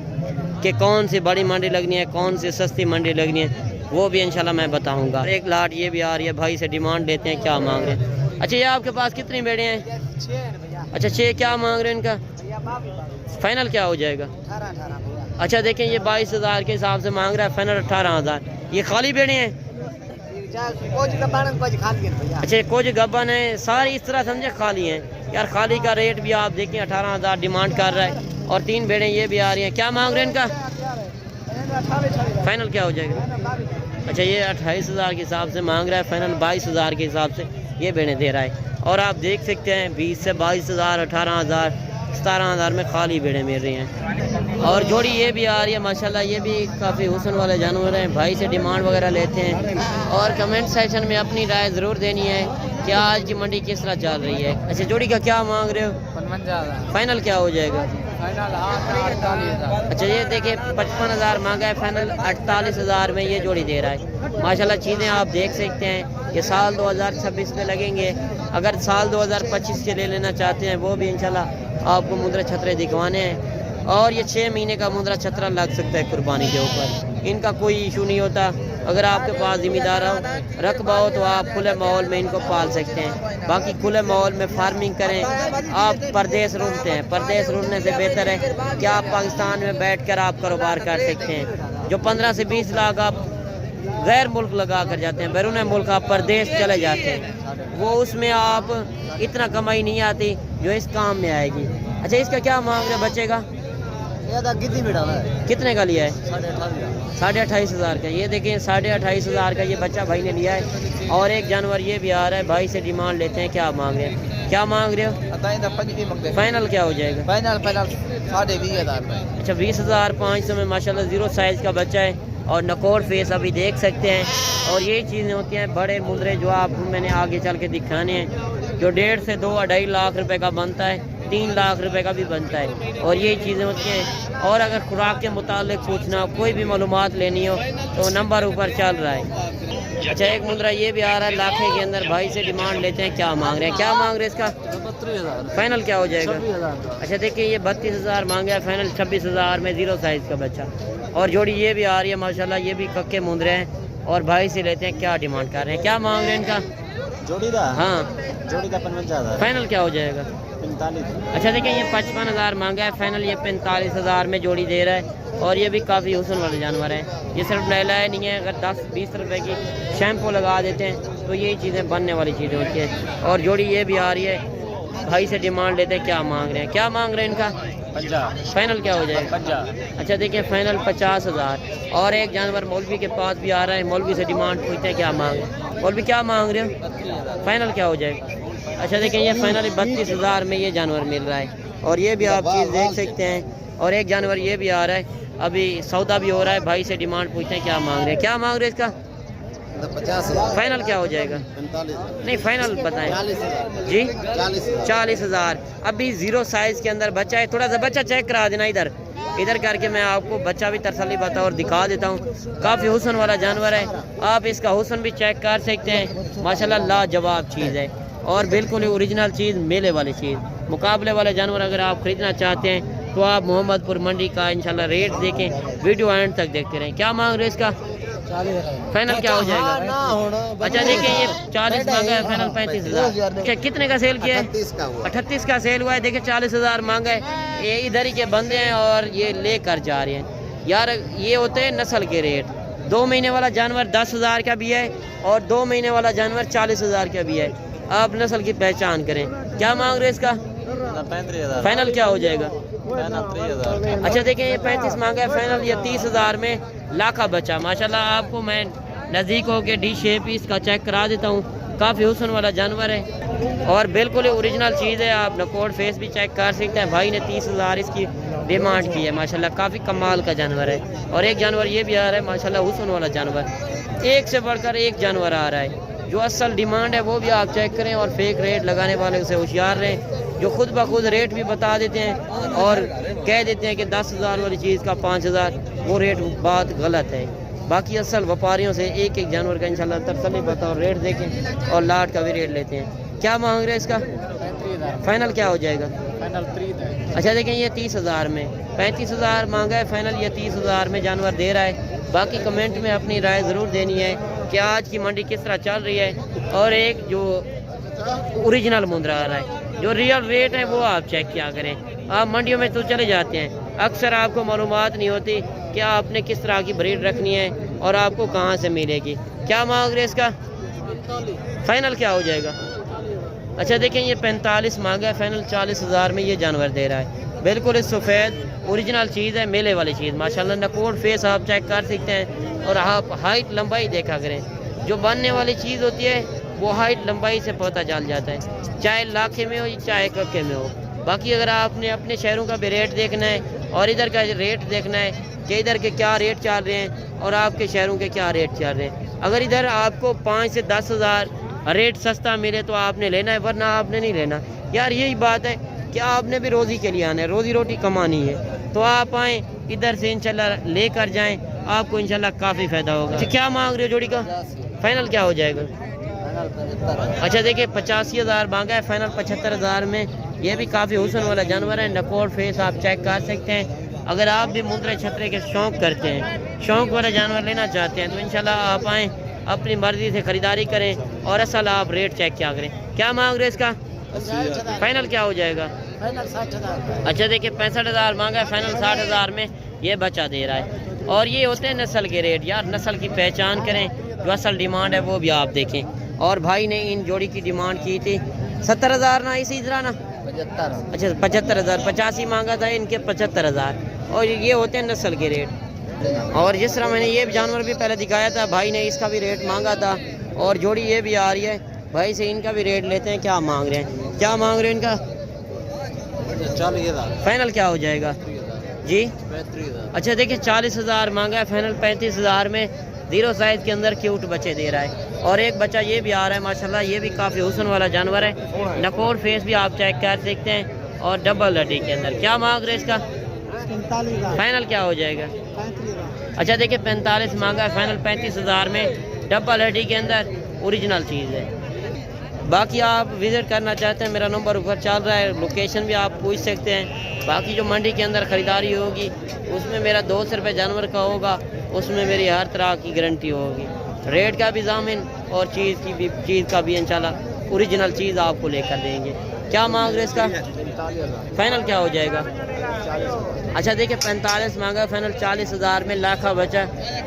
कि कौन सी बड़ी मंडी लगनी है, कौन सी सस्ती मंडी लगनी है, वो भी इंशाल्लाह मैं बताऊंगा। एक लाट ये भी आ रही है, भाई से डिमांड लेते हैं क्या मांग रहे हैं। अच्छा ये आपके पास कितनी भेड़ें हैं? 6 अच्छा 6। क्या मांग रहे हैं इनका? फाइनल क्या हो जाएगा? 18 अच्छा देखें ये 22,000 के हिसाब से मांग रहा है, फाइनल 18,000। ये खाली भेड़ें हैं? अच्छा कुछ गबन है, सारी इस तरह समझे खाली हैं यार। खाली का रेट भी आप देखें 18,000 डिमांड कर रहा है। और 3 भेड़ें ये भी आ रही हैं। क्या मांग रहे हैं इनका? फाइनल क्या हो जाएगा? अच्छा ये 28,000 के हिसाब से मांग रहा है, फाइनल 22,000 के हिसाब से ये भेड़ें दे रहा है। और आप देख सकते हैं 20 से 22,000, 18,000, 17,000 में खाली भेड़ें मिल रही हैं। और जोड़ी ये भी आ रही है माशाल्लाह, ये भी काफ़ी हुस्न वाले जानवर हैं। भाई से डिमांड वगैरह लेते हैं। और कमेंट सेक्शन में अपनी राय ज़रूर देनी है कि आज की मंडी किस तरह चल रही है। अच्छा जोड़ी का क्या मांग रहे हो? 55,000 फाइनल क्या हो जाएगा? फाइनल 48,000। अच्छा ये देखिए 55,000 मांगा है, फाइनल 48,000 में ये जोड़ी दे रहा है माशाल्लाह। चीज़ें आप देख सकते हैं, ये साल 2026 में लगेंगे। अगर साल 2025 के ले लेना चाहते हैं वो भी इंशाल्लाह आपको मुद्रा छतरे दिखवाने हैं। और ये 6 महीने का मुद्रा छतरा लग सकता है कुर्बानी के ऊपर, इनका कोई इशू नहीं होता। अगर आपके पास ज़िम्मेदार रकबा हो तो आप खुले माहौल में इनको पाल सकते हैं। बाकी खुले माहौल में फार्मिंग करें। आप परदेश रुकते हैं, परदेश रुकने से बेहतर है कि आप पाकिस्तान में बैठकर आप कारोबार कर सकते हैं। जो 15 से 20 लाख आप गैर मुल्क लगा कर जाते हैं, बैरून मुल्क आप परदेश चले जाते हैं, वो उसमें आप इतना कमाई नहीं आती जो इस काम में आएगी। अच्छा इसका क्या मांग रहे बच्चे का? कितने का लिया है? 28,500 का। ये देखें 28,500 का ये बच्चा भाई ने लिया है। और एक जानवर ये भी आ रहा है, भाई से डिमांड लेते हैं क्या मांग रहे हैं? क्या मांग रहे हो? फाइनल क्या हो जाएगा? फाइनल 20,000। अच्छा 20,500 में माशाल्लाह ज़ीरो साइज़ का बच्चा है और नकोर फेस अभी देख सकते हैं। और ये चीज़ें होती हैं बड़े मुद्रे जो आप मैंने आगे चल के दिखाने हैं, जो 1.5 से 2-2.5 लाख रुपए का बनता है, 3 लाख रुपए का भी बनता है, और यही चीज़ें होती हैं। और अगर खुराक के मुतालिक पूछना, कोई भी मालूमात लेनी हो तो नंबर ऊपर चल रहा है। अच्छा, एक मुंद्रा ये भी आ रहा है लाखे के अंदर, भाई से डिमांड लेते हैं, क्या मांग रहे हैं, क्या मांग रहे हैं इसका? 32,000 फाइनल क्या हो जाएगा? 26,000 अच्छा देखिए, ये 32,000 मांगा है, फाइनल 26,000 में, 0 साइज़ का बच्चा। और जोड़ी ये भी आ रही है माशाल्लाह, ये भी कक्के मुंद्रे हैं, और भाई से लेते हैं, क्या डिमांड कर रहे हैं, क्या मांग रहे हैं इनका? जोड़ी का हाँ, जोड़ी का 55,000 फाइनल क्या हो जाएगा? 45। अच्छा देखिए, ये 55,000 मांगा है, फाइनल ये 45,000 में जोड़ी दे रहा है। और ये भी काफ़ी हुस्न वाले जानवर हैं, ये सिर्फ लहलाए नहीं है, अगर 10-20 रुपए की शैम्पू लगा देते हैं तो यही चीज़ें बनने वाली चीज़ें होती हैं। और जोड़ी ये भी आ रही है, भाई से डिमांड लेते हैं, क्या मांग रहे हैं, क्या मांग रहे हैं इनका? 50। फाइनल क्या हो जाएगा? 50। अच्छा देखिए, फाइनल 50,000। और एक जानवर मौलवी के पास भी आ रहा है, मौलवी से डिमांड पूछते हैं, क्या मांग रहे हैं मौलवी, क्या मांग रहे हो? फाइनल क्या हो जाएगा? अच्छा देखिए, ये फाइनल 32,000 में ये जानवर मिल रहा है, और ये भी आप चीज़ देख सकते हैं। और एक जानवर ये भी आ रहा है, अभी सौदा भी हो रहा है, भाई से डिमांड पूछते हैं, क्या मांग रहे हैं, क्या मांग रहे हैं इसका? 50,000। फाइनल क्या हो जाएगा? 45,000। नहीं, फाइनल बताएं 40,000 जी। 40,000। 40,000। अभी 0 साइज़ के अंदर बच्चा है, थोड़ा सा बच्चा चेक करा देना इधर करके, मैं आपको बच्चा भी तसल्ली बता और दिखा देता हूँ। काफ़ी हुस्न वाला जानवर है, आप इसका हुस्न भी चेक कर सकते हैं, माशाल्लाह लाजवाब चीज़ है, और बिल्कुल ही ओरिजिनल चीज़, मेले वाली चीज़। मुकाबले वाले जानवर अगर आप ख़रीदना चाहते हैं तो आप मोहम्मदपुर मंडी का इंशाल्लाह रेट देखें, वीडियो एंड तक देखते रहें। क्या मांग रहे हैं इसका? फाइनल क्या हो जाएगा? अच्छा देखिए, ये 40 मांगा है, फाइनल 35,000। क्या कितने का सेल किया है? 38 का सेल हुआ है। देखिए 40,000 मांगा है, ये इधर ही के बंदे हैं और ये लेकर जा रहे हैं यार। ये होते हैं नस्ल के रेट, 2 महीने वाला जानवर 10,000 का भी है, और 2 महीने वाला जानवर 40,000 का भी है। आप नस्ल की पहचान करें। क्या मांग रहे हैं इसका? 35,000। फाइनल क्या हो जाएगा? 30,000। अच्छा देखिए, ये 35 मांगा है, फाइनल ये 30,000 में लाखा बचा। माशाल्लाह, आपको मैं नज़दीक होके डी शेप इसका चेक करा देता हूँ, काफ़ी हुस्न वाला जानवर है, और बिल्कुल ही ओरिजिनल चीज़ है। आप नकोड फेस भी चेक कर सकते हैं। भाई ने 30,000 इसकी डिमांड की है, माशाल्लाह काफ़ी कमाल का जानवर है। और एक जानवर ये भी आ रहा है माशाल्लाह, हुस्न वाला जानवर, एक से बढ़कर एक जानवर आ रहा है। जो असल डिमांड है वो भी आप चेक करें, और फेक रेट लगाने वाले उसे होशियार रहें, जो खुद ब खुद रेट भी बता देते हैं और कह देते हैं कि 10,000 वाली चीज़ का 5,000, वो रेट बात गलत है। बाकी असल व्यापारियों से एक एक जानवर का इंशाल्लाह तसल्ली बताओ, रेट देखें, और लाट का भी रेट लेते हैं। क्या मांग रहे हैं इसका? 35,000। फाइनल क्या हो जाएगा? फाइनल 30 है। अच्छा देखें, ये 30,000 में, 35,000 मांगा है, फाइनल ये 30,000 में जानवर दे रहा है। बाकी कमेंट में अपनी राय ज़रूर देनी है कि आज की मंडी किस तरह चल रही है, और एक जो ओरिजिनल मुंद्रा आ रहा है, जो रियल रेट है वो आप चेक किया करें। आप मंडियों में तो चले जाते हैं, अक्सर आपको मालूमात नहीं होती कि आपने किस तरह की ब्रीड रखनी है और आपको कहाँ से मिलेगी। क्या मांग रहे हैं इसका? फाइनल क्या हो जाएगा? अच्छा देखें, ये 45 मांगा है, फाइनल 40,000 में ये जानवर दे रहा है। बिल्कुल इस सफ़ेद ओरिजिनल चीज़ है, मेले वाली चीज़, माशाल्लाह नकोड फेस आप चेक कर सकते हैं, और आप हाइट लंबाई देखा करें। जो बनने वाली चीज़ होती है वो हाइट लंबाई से पता चल जाता है, चाहे लाखे में हो चाहे कक्के में हो। बाकी अगर आपने अपने शहरों का भी रेट देखना है और इधर का रेट देखना है कि इधर के क्या रेट चल रहे हैं और आपके शहरों के क्या रेट चल रहे हैं, अगर इधर आपको 5 से 10,000 रेट सस्ता मिले तो आपने लेना है, वरना आपने नहीं लेना। यार यही बात है कि आपने भी रोज़ी के लिए आना है, रोज़ी रोटी कमानी है, तो आप आएँ इधर से इंशाल्लाह लेकर जाएं, आपको इंशाल्लाह काफ़ी फ़ायदा होगा। अच्छा क्या मांग रहे हो जोड़ी का? फाइनल क्या हो जाएगा? अच्छा देखिए 85,000 मांगा है, फाइनल 75,000 में। ये भी काफ़ी हुस्न वाला जानवर है, नकोड फेस आप चेक कर सकते हैं। अगर आप भी मुंद्रे छतरे के शौक़ करते हैं, शौक़ वाला जानवर लेना चाहते हैं, तो इंशाल्लाह आप आएँ, अपनी मर्ज़ी से ख़रीदारी करें, और असल आप रेट चेक किया करें। क्या मांग रहे हैं इसका? फाइनल क्या हो जाएगा? फाइनल 60,000। अच्छा देखिए 65,000 मांगा है, फाइनल 60,000 में ये बच्चा दे रहा है। और ये होते हैं नस्ल के रेट। यार नस्ल की पहचान करें, जो असल डिमांड है वो भी आप देखें। और भाई ने इन जोड़ी की डिमांड की थी 70,000 ना, इसी तरह ना 75। अच्छा 75,000, 85 मांगा था इनके 75,000। और ये होते हैं नस्ल के रेट। और जिस तरह मैंने ये जानवर भी पहले दिखाया था, भाई ने इसका भी रेट मांगा था, और जोड़ी ये भी आ रही है, भाई से इनका भी रेट लेते हैं। क्या मांग रहे हैं? क्या मांग रहे हैं इनका? 40,000। फाइनल क्या हो जाएगा जी? 35,000। अच्छा देखिए 40,000 मांगा है, फाइनल 35,000 में 0 साइज़ के अंदर क्यूट बच्चे दे रहा है। और एक बच्चा ये भी आ रहा है माशाल्लाह, ये भी काफ़ी हुस्न वाला जानवर है, नकोड फेस भी आप चेक कर सकते हैं, اور ڈبل ہڈی کے اندر. کیا مانگ رہے اس کا؟ فائنل کیا ہو جائے گا؟ اچھا دیکھیں 45 مانگا ہے, فائنل 35,000 میں ڈبل ہڈی کے اندر اوریجنل چیز ہے. باقی آپ وزٹ کرنا چاہتے ہیں, میرا نمبر اوپر چل رہا ہے, لوکیشن بھی آپ پوچھ سکتے ہیں. باقی جو منڈی کے اندر خریداری ہوگی اس میں میرا 200 روپے جانور کا ہوگا, اس میں میری ہر طرح کی گارنٹی ہوگی, ریٹ کا بھی ضامن اور چیز کا بھی انشاءاللہ اوریجنل چیز آپ کو لے کر دیں گے. کیا مانگ رہے اس کا؟ فائنل کیا ہو جائے گا؟ اچھا دیکھیں 45 مانگا, فائنل 40,000 میں لاکھا بچا,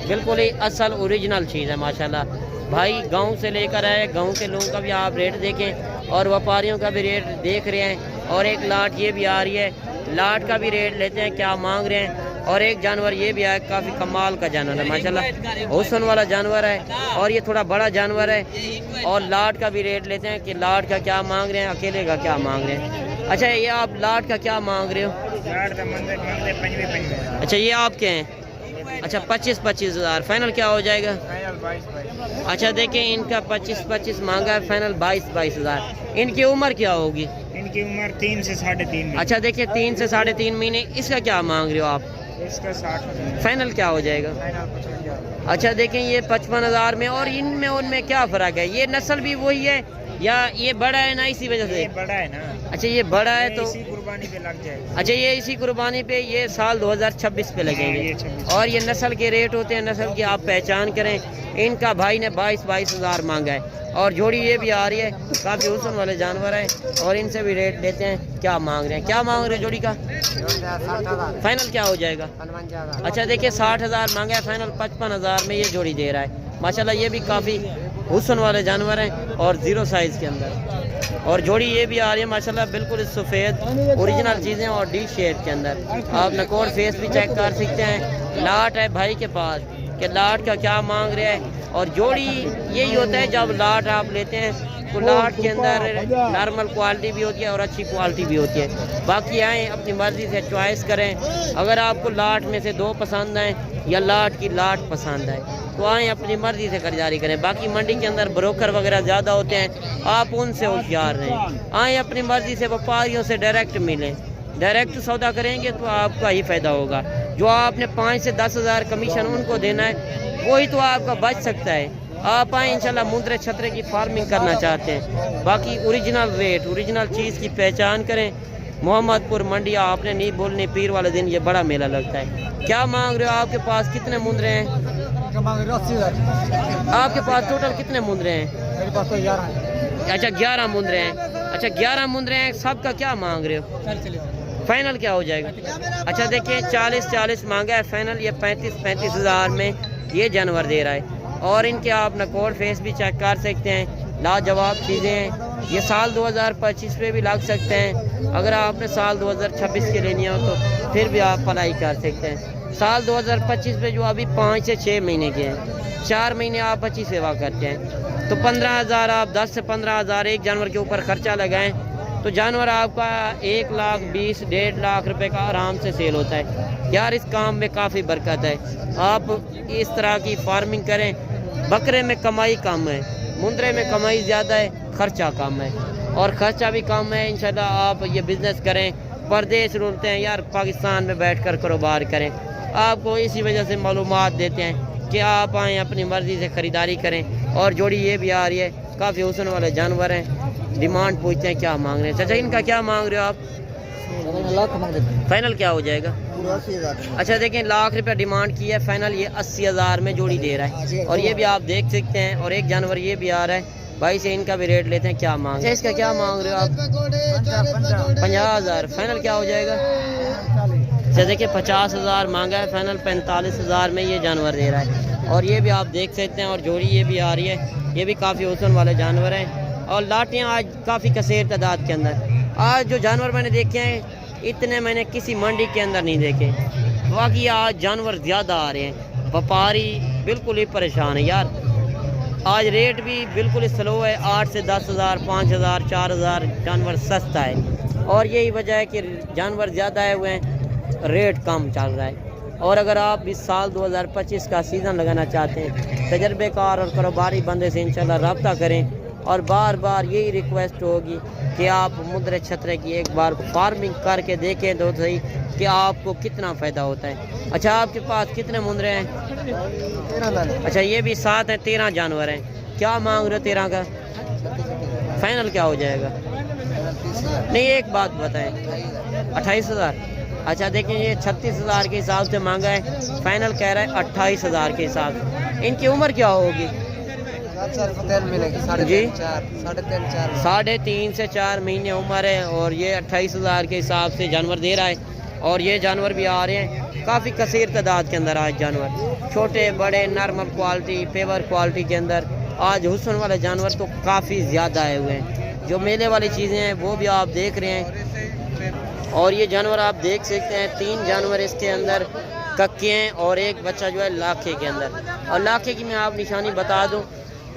بالکل ہی اصل اوریجنل چیز ہے ماشاءاللہ. بھائی گاؤں سے لے کر آئے, گاؤں کے لوگوں کا بھی آپ ریٹ دیکھیں اور وپاریوں کا بھی ریٹ دیکھ رہے ہیں. اور ایک لاٹ یہ بھی آ رہی ہے, لاٹ کا بھی ریٹ لیتے ہیں کیا مانگ رہے ہیں. اور ایک جانور یہ بھی ہے, کافی کمال کا جانور ہے ماشاءاللہ, حسن والا جانور ہے اور یہ تھوڑا بڑا جانور ہے. اور لاٹ کا بھی ریٹ لیتے ہیں کہ لاٹ کا کیا مانگ رہے ہیں, اکیلے کا کیا مانگ رہے ہیں. اچھا یہ آپ لاٹ کا کیا مانگ رہے ہو؟ اچھا یہ آپ کے ہیں, اچھا 25,000 فائنل کیا ہو جائے گا؟ اچھا دیکھیں ان کا 25 مانگا ہے, فائنل 22,000. ان کی عمر کیا ہوگی؟ ان کی عمر 3 سے 3.5. اچھا دیکھیں 3 سے 3.5 مہینے. اس کا کیا مانگ رہے ہو آپ؟ اس کا 60. فائنل کیا ہو جائے گا؟ اچھا دیکھیں یہ 55,000 میں. اور ان میں کیا فرق ہے؟ یہ نسل بھی وہی ہے یا یہ بڑا ہے نا اسی وجہ سے؟ بڑا ہے نا. اچھا یہ بڑا ہے تو اسی قربانی پہ لگ جائے گا. اچھا یہ اسی قربانی پہ یہ سال 2026 پہ لگیں گے. اور یہ نسل کے ریٹ ہوتے ہیں, نسل کی آپ پہچان کریں. ان کا بھائی نے 22,000 مانگا ہے. اور جوڑی یہ بھی آ رہی ہے, کافی حسن والے جانور ہیں اور ان سے بھی ریٹ لیتے ہیں. کیا مانگ رہے ہیں؟ کیا مانگ رہے ہیں جوڑی کا؟ فائنل کیا ہو جائے گا؟ اچھا دیکھیں 60,000 مانگا ہے, فائنل 55,000 میں یہ جوڑی دے رہا ہے ماشاءاللہ. یہ بھی کافی حسن والے جانور ہیں اور 0 سائز کے اندر. اور جوڑی یہ بھی آ رہی ہے ماشاءاللہ بالکل سفید اوریجنل چیزیں اور ڈی شیڈ کے اندر. آپ نکور فیس بھی چیک کر سکتے ہیں. لاٹ ہے بھائی کے پاس کہ لاٹ کا کیا مانگ رہے ہیں. اور جوڑی یہی ہوتا ہے جب لاٹ آپ لیتے ہیں تو لاٹ کے اندر نارمل کوالٹی بھی ہوتی ہے اور اچھی کوالٹی بھی ہوتی ہے. باقی آئیں اپنی مرضی سے چوائس کریں. اگر آپ کو لاٹ میں سے 2 پسند آئیں یا لاٹ کی لاٹ پسند آئے تو آئیں اپنی مرضی سے خریداری کریں. باقی منڈی کے اندر بروکر وغیرہ زیادہ ہوتے ہیں, آپ ان سے ہوشیار رہیں. آئیں اپنی مرضی سے وپاریوں سے ڈائریکٹ ملیں, ڈائریکٹ سودا کریں گے تو آپ کا ہی فائدہ ہوگا. جو آپ نے 5 سے 10,000 کمیشن ان کو دینا ہے وہی تو آپ کا بچ سکتا ہے. آپ آئیں انشاءاللہ مندرے چھترے کی فارمنگ کرنا چاہتے ہیں. باقی اوریجنل ریٹ اوریجنل چیز کی پہچان کریں. محمد پور منڈی آپ نے نہیں بولنی, پیر والے دن یہ بڑا میلہ لگتا ہے. کیا مانگ رہے ہو؟ آپ کے پاس کتنے مندرے ہیں؟ آپ کے پاس ٹوٹل کتنے مندرے ہیں؟ اچھا 11 مندرے ہیں. اچھا 11 مندرے ہیں, سب کا کیا مانگ رہے ہو؟ فائنل کیا ہو جائے گا؟ اچھا دیکھیں 40 مانگا ہے, فائنل یہ 35,000 میں یہ جانور دے رہا ہے. اور ان کے آپ نکور فیس بھی چیک کر سکتے ہیں, لاجواب چیزیں ہیں. یہ سال 2025 پہ بھی لگ سکتے ہیں. اگر آپ نے سال 2026 کے لینی ہو تو پھر بھی آپ اپلائی کر سکتے ہیں. سال 2025 پہ جو ابھی 5 سے 6 مہینے کے ہیں, 4 مہینے آپ اچھی سیوا کرتے ہیں تو 15,000 آپ 10 سے 15,000 ایک جانور کے اوپر خرچہ لگائیں تو جانور آپ کا 1,20,000 1.5 لاکھ روپے کا آرام سے سیل ہوتا ہے. یار اس کام میں کافی برکت ہے. آپ اس طرح کی فارمنگ کریں. بکرے میں کمائی کم ہے, مندرے میں کمائی زیادہ ہے, خرچہ کم ہے. اور خرچہ بھی کم ہے. انشاءاللہ آپ یہ بزنس کریں. پردیس رولتے ہیں یار پاکستان میں بیٹھ کر کاروبار کریں. آپ کو اسی وجہ سے معلومات دیتے ہیں کہ آپ آئیں اپنی مرضی سے خریداری کریں. اور جوڑی یہ بھی آ رہی ہے, کافی حسن والے جانور ہیں. ڈیمانڈ پوچھتے ہیں کیا مانگ رہے ہیں. چچا ان کا کیا مانگ رہے ہو آپ؟ فائنل کیا ہو جائے گا؟ اچھا دیکھیں لاکھ روپے ڈیمانڈ کی ہے, فائنل یہ 80,000 میں جوڑی دے رہا ہے. اور یہ بھی آپ دیکھ سکتے ہیں. اور ایک جانور یہ بھی آ رہا ہے, بھائی سے ان کا بھی ریٹ لیتے ہیں کیا مانگ رہے ہیں. اس کا کیا مانگ رہے ہو آپ؟ 50,000 فائنل کیا ہو جائے گا؟ اچھا دیکھیں 50,000 مانگا ہے, فائنل 45,000 میں یہ جانور دے رہا ہے. اور یہ بھی آپ دیکھ سکتے ہیں. اور جوڑی یہ بھی آ رہی ہے, یہ بھی کافی حسن والے جانور ہیں. اور لاٹیاں آج کافی کثیر تعداد کے اندر. آج جو جانور میں نے دیکھے ہیں اتنے میں نے کسی منڈی کے اندر نہیں دیکھے. باقی آج جانور زیادہ آ رہے ہیں. وپاری بالکل ہی پریشان ہے یار. آج ریٹ بھی بالکل ہی سلو ہے. 8 سے 10,000 5,000 4,000 جانور سستا ہے. اور یہی وجہ ہے کہ جانور زیادہ آئے ہوئے ہیں, ریٹ کم چل رہا ہے. اور اگر آپ اس سال 2025 کا سیزن لگانا چاہتے ہیں, تجربے کار اور کاروباری بندے سے انشاءاللہ رابطہ کریں. اور بار بار یہی ریکویسٹ ہوگی کہ آپ مندر چھترے کی ایک بار فارمنگ کر کے دیکھیں تو صحیح کہ آپ کو کتنا فائدہ ہوتا ہے۔ اچھا آپ کے پاس کتنے مندرے ہیں؟ اچھا یہ بھی 7 ہیں، 13 جانور ہیں۔ کیا مانگ رہے ہو 13 کا؟ فائنل کیا ہو جائے گا؟ نہیں ایک بات بتائیں، 28,000۔ اچھا دیکھیں یہ 36,000 کے حساب سے مانگا ہے، فائنل کہہ رہا ہے 28,000 کے حساب سے۔ ان کی عمر کیا ہوگی؟ جی 3.5 سے 4 مہینے عمر ہے، اور یہ 28,000 کے حساب سے جانور دے رہا ہے۔ اور یہ جانور بھی آ رہے ہیں کافی کثیر تعداد کے اندر آج جانور، چھوٹے بڑے نارمل کوالٹی پیور کوالٹی کے اندر آج حسن والے جانور تو کافی زیادہ آئے ہوئے ہیں۔ جو میلے والی چیزیں ہیں وہ بھی آپ دیکھ رہے ہیں، اور یہ جانور آپ دیکھ سکتے ہیں 3 جانور اس کے اندر ککے ہیں، اور ایک بچہ جو ہے لاکھے کے اندر۔ اور لاکھے کی میں آپ نشانی بتا دوں،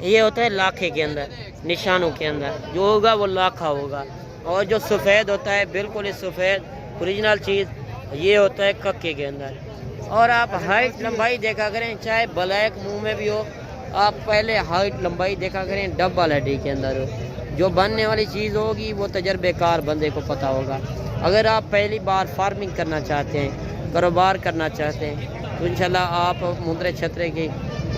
یہ ہوتا ہے لاکھے کے اندر نشانوں کے اندر جو ہوگا وہ لاکھا ہوگا، اور جو سفید ہوتا ہے بالکل اس سفید اوریجنل چیز یہ ہوتا ہے ککے کے اندر۔ اور آپ ہائٹ لمبائی دیکھا کریں، چاہے بلیک منہ میں بھی ہو، آپ پہلے ہائٹ لمبائی دیکھا کریں ڈبل ہڈی کے اندر ہو۔ جو بننے والی چیز ہوگی وہ تجربے کار بندے کو پتہ ہوگا۔ اگر آپ پہلی بار فارمنگ کرنا چاہتے ہیں، کاروبار کرنا چاہتے ہیں، تو انشاءاللہ آپ مندر چھترے کی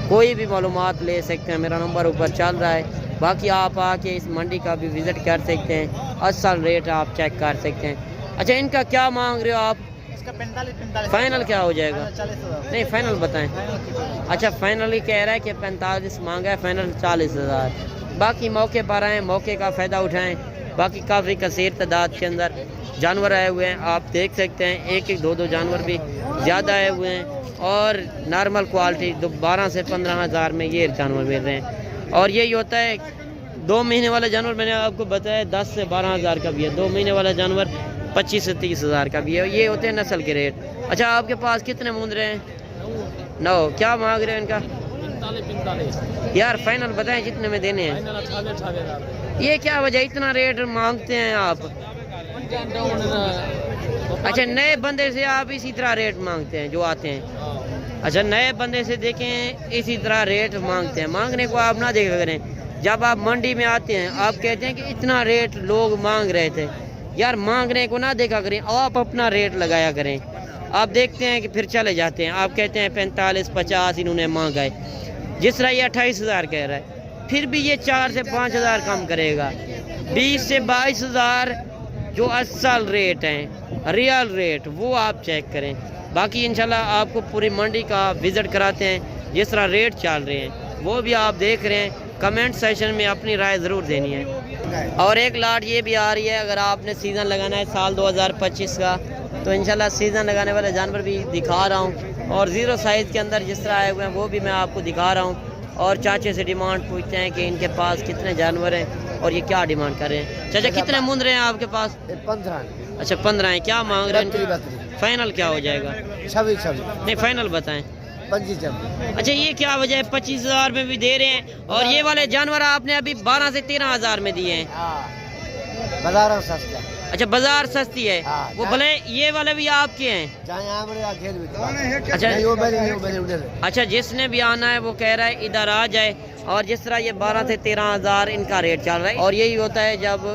کوئی بھی معلومات لے سکتے ہیں، میرا نمبر اوپر چل رہا ہے۔ باقی آپ آ کے اس منڈی کا بھی وزٹ کر سکتے ہیں، اصل ریٹ آپ چیک کر سکتے ہیں۔ اچھا ان کا کیا مانگ رہے ہو آپ؟ فائنل کیا ہو جائے گا؟ نہیں فائنل بتائیں۔ اچھا فائنل ہی کہہ رہا ہے کہ 45 مانگا ہے، فائنل 40,000۔ باقی موقع پر آئیں، موقع کا فائدہ اٹھائیں۔ باقی کافی کثیر تعداد کے اندر جانور آئے ہوئے ہیں، آپ دیکھ سکتے ہیں 1-1 2-2 جانور بھی زیادہ آئے ہوئے ہیں، اور نارمل کوالٹی 12 سے 15,000 میں یہ جانور مل رہے ہیں۔ اور یہی ہوتا ہے 2 مہینے والا جانور میں نے آپ کو بتایا 10 سے 12,000 کا بھی ہے، 2 مہینے والا جانور 25 سے 30,000 کا بھی ہے۔ یہ ہوتے ہیں نسل کے ریٹ۔ اچھا آپ کے پاس کتنے مندرے ہیں؟ 9۔ کیا مانگ رہے ہیں ان کا؟ 45 یار فائنل بتائیں جتنے میں دینے ہیں۔ یہ کیا وجہ اتنا ریٹ مانگتے ہیں آپ؟ اچھا نئے بندے سے آپ اسی طرح ریٹ مانگتے ہیں جو آتے ہیں؟ اچھا نئے بندے سے دیکھیں اسی طرح ریٹ مانگتے ہیں، مانگنے کو آپ نہ دیکھا کریں۔ جب آپ منڈی میں آتے ہیں آپ کہتے ہیں کہ اتنا ریٹ لوگ مانگ رہے تھے، یار مانگنے کو نہ دیکھا کریں، آپ اپنا ریٹ لگایا کریں۔ آپ دیکھتے ہیں کہ پھر چلے جاتے ہیں، آپ کہتے ہیں 45-50 انہوں نے مانگا ہے، جس طرح یہ 28,000 کہہ رہا ہے، پھر بھی یہ 4 سے 5,000 کم کرے گا۔ 20 سے 22,000 جو اصل ریٹ ہیں، ریئل ریٹ، وہ آپ چیک کریں۔ باقی انشاءاللہ آپ کو پوری منڈی کا وزٹ کراتے ہیں، جس طرح ریٹ چل رہے ہیں وہ بھی آپ دیکھ رہے ہیں۔ کمنٹ سیشن میں اپنی رائے ضرور دینی ہے۔ اور ایک لاٹ یہ بھی آ رہی ہے، اگر آپ نے سیزن لگانا ہے سال 2025 کا تو انشاءاللہ سیزن لگانے والے جانور بھی دکھا رہا ہوں، اور 0 سائز کے اندر جس طرح آئے ہوئے ہیں وہ بھی میں آپ کو دکھا رہا ہوں۔ اور چاچے سے ڈیمانڈ پوچھتے ہیں کہ ان کے پاس کتنے جانور ہیں اور یہ کیا ڈیمانڈ کر رہے ہیں۔ چاچا کتنے مندرے ہیں آپ کے پاس؟ 15۔ اچھا 15 ہیں، کیا مانگ رہے ہیں؟ فائنل کیا ہو جائے گا؟ 26۔ نہیں فائنل بتائیں۔ 25۔ اچھا یہ کیا وجہ ہے 25,000 میں بھی دے رہے ہیں، اور یہ والے جانور آپ نے ابھی 12 سے 13,000 میں دیے ہیں؟ بازار سستا۔ اچھا بازار سستی ہے، وہ بھلے یہ والے بھی آپ کے ہیں؟ اچھا جس نے بھی آنا ہے وہ کہہ رہا ہے ادھر آ جائے، اور جس طرح یہ 12 سے 13,000 ان کا ریٹ چل رہا ہے، اور یہی ہوتا ہے جب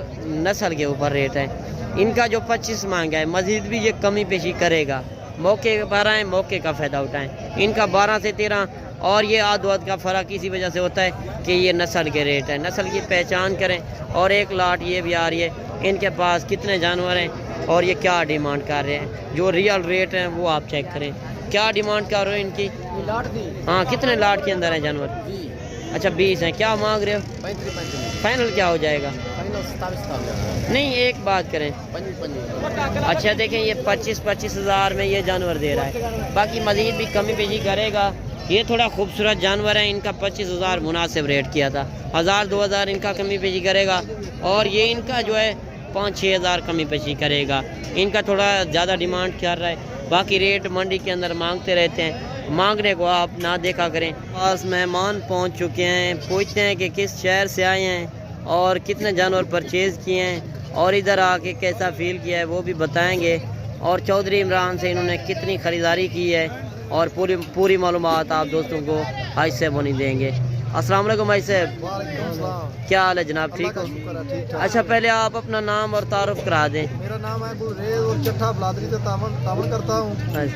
نسل کے اوپر ریٹ ہے۔ ان کا جو 25 مانگا ہے، مزید بھی یہ کمی پیشی کرے گا۔ موقع پر آئیں، موقع کا فائدہ اٹھائیں۔ ان کا 12 سے 13 اور یہ آدھ واد کا فرق اسی وجہ سے ہوتا ہے کہ یہ نسل کے ریٹ ہے، نسل کی پہچان کریں۔ اور ایک لاٹ یہ بھی آ رہی ہے، ان کے پاس کتنے جانور ہیں اور یہ کیا ڈیمانڈ کر رہے ہیں، جو ریئل ریٹ ہیں وہ آپ چیک کریں۔ کیا ڈیمانڈ کر رہے ہیں ان کی؟ ہاں کتنے لاٹ کے اندر ہیں جانور؟ اچھا 20 ہیں، کیا مانگ رہے ہو؟ فائنل کیا ہو جائے گا؟ نہیں ایک بات کریں۔ اچھا دیکھیں یہ 25,000 میں یہ جانور دے رہا ہے، باقی مزید بھی کمی پیشی کرے گا۔ یہ تھوڑا خوبصورت جانور ہیں، ان کا 25,000 مناسب ریٹ کیا تھا، 1,000-2,000 ان کا کمی پیشی کرے گا، اور یہ ان کا جو ہے 5-6,000 کمی پیشی کرے گا۔ ان کا تھوڑا زیادہ ڈیمانڈ کر رہا ہے، باقی ریٹ منڈی کے اندر مانگتے رہتے ہیں، مانگنے کو آپ نہ دیکھا کریں۔ پاس مہمان پہنچ چکے ہیں، پوچھتے ہیں کہ کس شہر سے آئے ہیں اور کتنے جانور پرچیز کیے ہیں، اور ادھر آ کے کیسا فیل کیا ہے وہ بھی بتائیں گے، اور چودھری عمران سے انہوں نے کتنی خریداری کی ہے، اور پوری معلومات آپ دوستوں کو آج سے بنی دیں گے۔ अस्सलाम वालेकुम भाई साहब, वालेकुम सलाम। क्या हाल है जनाब, ठीक हो? शुक्र है, ठीक ठाक। अच्छा पहले आप अपना नाम और तारुफ करा दें। मेरा नाम है गुलरेज और चट्ठा बलादरी से तामन करता हूँ।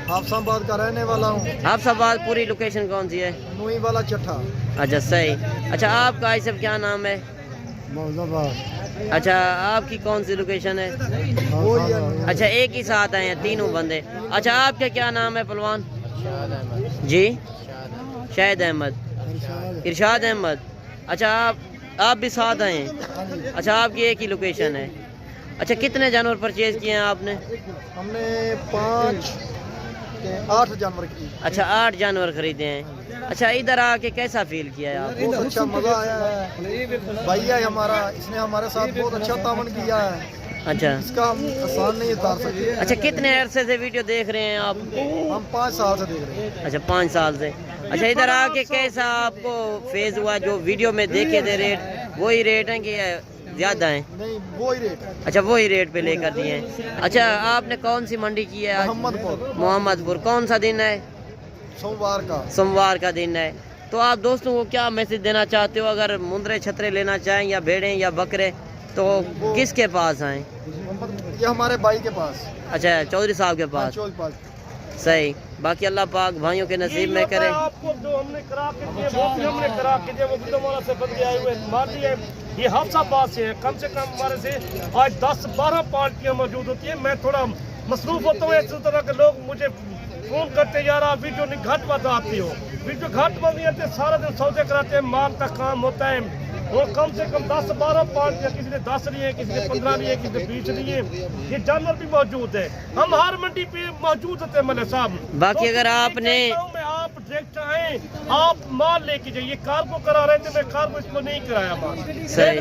हाफसाबाद का रहने वाला हूँ। हाफसाबाद पूरी लोकेशन कौन सी है? नूई वाला चट्ठा। अच्छा सही। अच्छा आपका भाई साहब क्या नाम है? मौलाबाद। अच्छा आपकी कौन सी लोकेशन है? अच्छा एक ही साथ आए हैं तीनों बंदे। अच्छा आपका क्या नाम है पहलवान? जी शाहिद अहमद, इरशाद अहमद। अच्छा आप भी साथ आए हैं? अच्छा आपकी एक ही लोकेशन है। अच्छा कितने जानवर परचेज किए हैं आपने? हमने 8 जानवर की। अच्छा 8 जानवर खरीदे हैं। अच्छा इधर आके कैसा फील किया है आप? बहुत अच्छा मजा आया है। भैया हमारा, इसने हमारे साथ बहुत अच्छा तामन किया है। अच्छा इसका हम आसान नहीं उतार सकते। अच्छा कितने अरसे से वीडियो देख रहे हैं आप? हम 5 साल से देख रहे हैं। अच्छा 5 साल से। अच्छा इधर आके कैसा आपको फेज हुआ? जो वीडियो में देखे थे रेट वही रेट हैं कि ज़्यादा हैं? नहीं, वो ही रेट है। अच्छा वही रेट पे लेकर दिए हैं। अच्छा आपने कौन सी मंडी की है आज? मोहम्मदपुर। कौन सा दिन है? सोमवार का। सोमवार का दिन है। तो आप दोस्तों को क्या मैसेज देना चाहते हो? अगर मुंदरे छतरे लेना चाहें या भेड़ें या बकरे तो किसके पास आएँ? ये हमारे भाई के पास। अच्छा चौधरी साहब के पास। सही। बाकी अल्लाह पाक भाइयों के नसीब में करे। आपको जो हमने करा के दिए वो भी हमने करा के दिए, वो गुरुद्वारा से बंदे आए हुए मान लिए ये हाफसाबाद से है। कम से कम हमारे से आज 10-12 पार्टियां मौजूद होती है। मैं थोड़ा मसरूफ होता हूँ। इस तरह के लोग मुझे फोन करते यार आप वीडियो नहीं घट बताती हो, वीडियो घट बन आते, सारा दिन सौदे कराते हैं, माल का काम होता है। और कम से कम 10-12 पार्टियां, किसी ने 10 लिए, किसी ने 15 लिए, किसी ने 20 लिए। ये जानवर भी मौजूद है। हम हर मंडी पे मौजूद होते हैं मले साहब। बाकी अगर आपने आप डायरेक्ट आए, आप माल लेके जाइए। कार्गो करा रहे थे, मैं कार्गो इसको नहीं कराया माल। सही।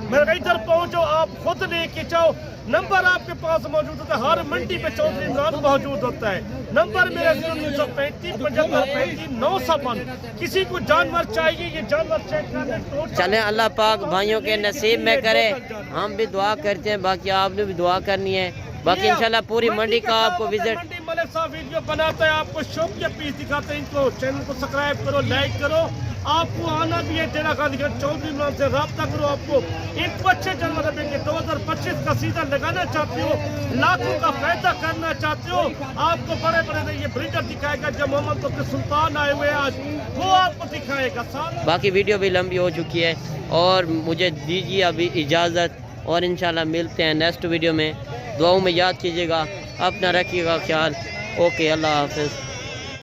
मेरे इधर पहुंचो, आप खुद लेके जाओ। नंबर आपके पास मौजूद होता है। हर मंडी पे चौधरी इमरान मौजूद होता है। नंबर मेरा 0335 75 955। किसी को जानवर चाहिए, ये जानवर चेक करने चलें अल्लाह पाक भाइयों के नसीब में करे। हम भी दुआ करते हैं, बाकी आपने भी दुआ करनी है। बाकी इंशाल्लाह पूरी मंडी का आपको विजिट। मंडी मलिक साहब वीडियो बनाता है, आपको शौक के पीस दिखाते हैं। इनको चैनल को सब्सक्राइब करो, लाइक करो। आपको आना भी है डेरा गांधी का चौधरी इमरान से रब्ता करो। आपको इनको अच्छे जानवर देंगे। 2025 का सीजन लगाना चाहते हो, लाखों का फायदा करना चाहते हो, आपको बड़े बड़े ये ब्रीडर दिखाएगा। जब मोहम्मदपुर के सुल्तान आए हुए आज, वो आपको दिखाएगा। बाकी वीडियो भी लंबी हो चुकी है और मुझे दीजिए अभी इजाज़त, और इंशाल्लाह मिलते हैं नेक्स्ट वीडियो में। दुआओं में याद कीजिएगा, अपना रखिएगा ख्याल। ओके अल्लाह हाफिज़।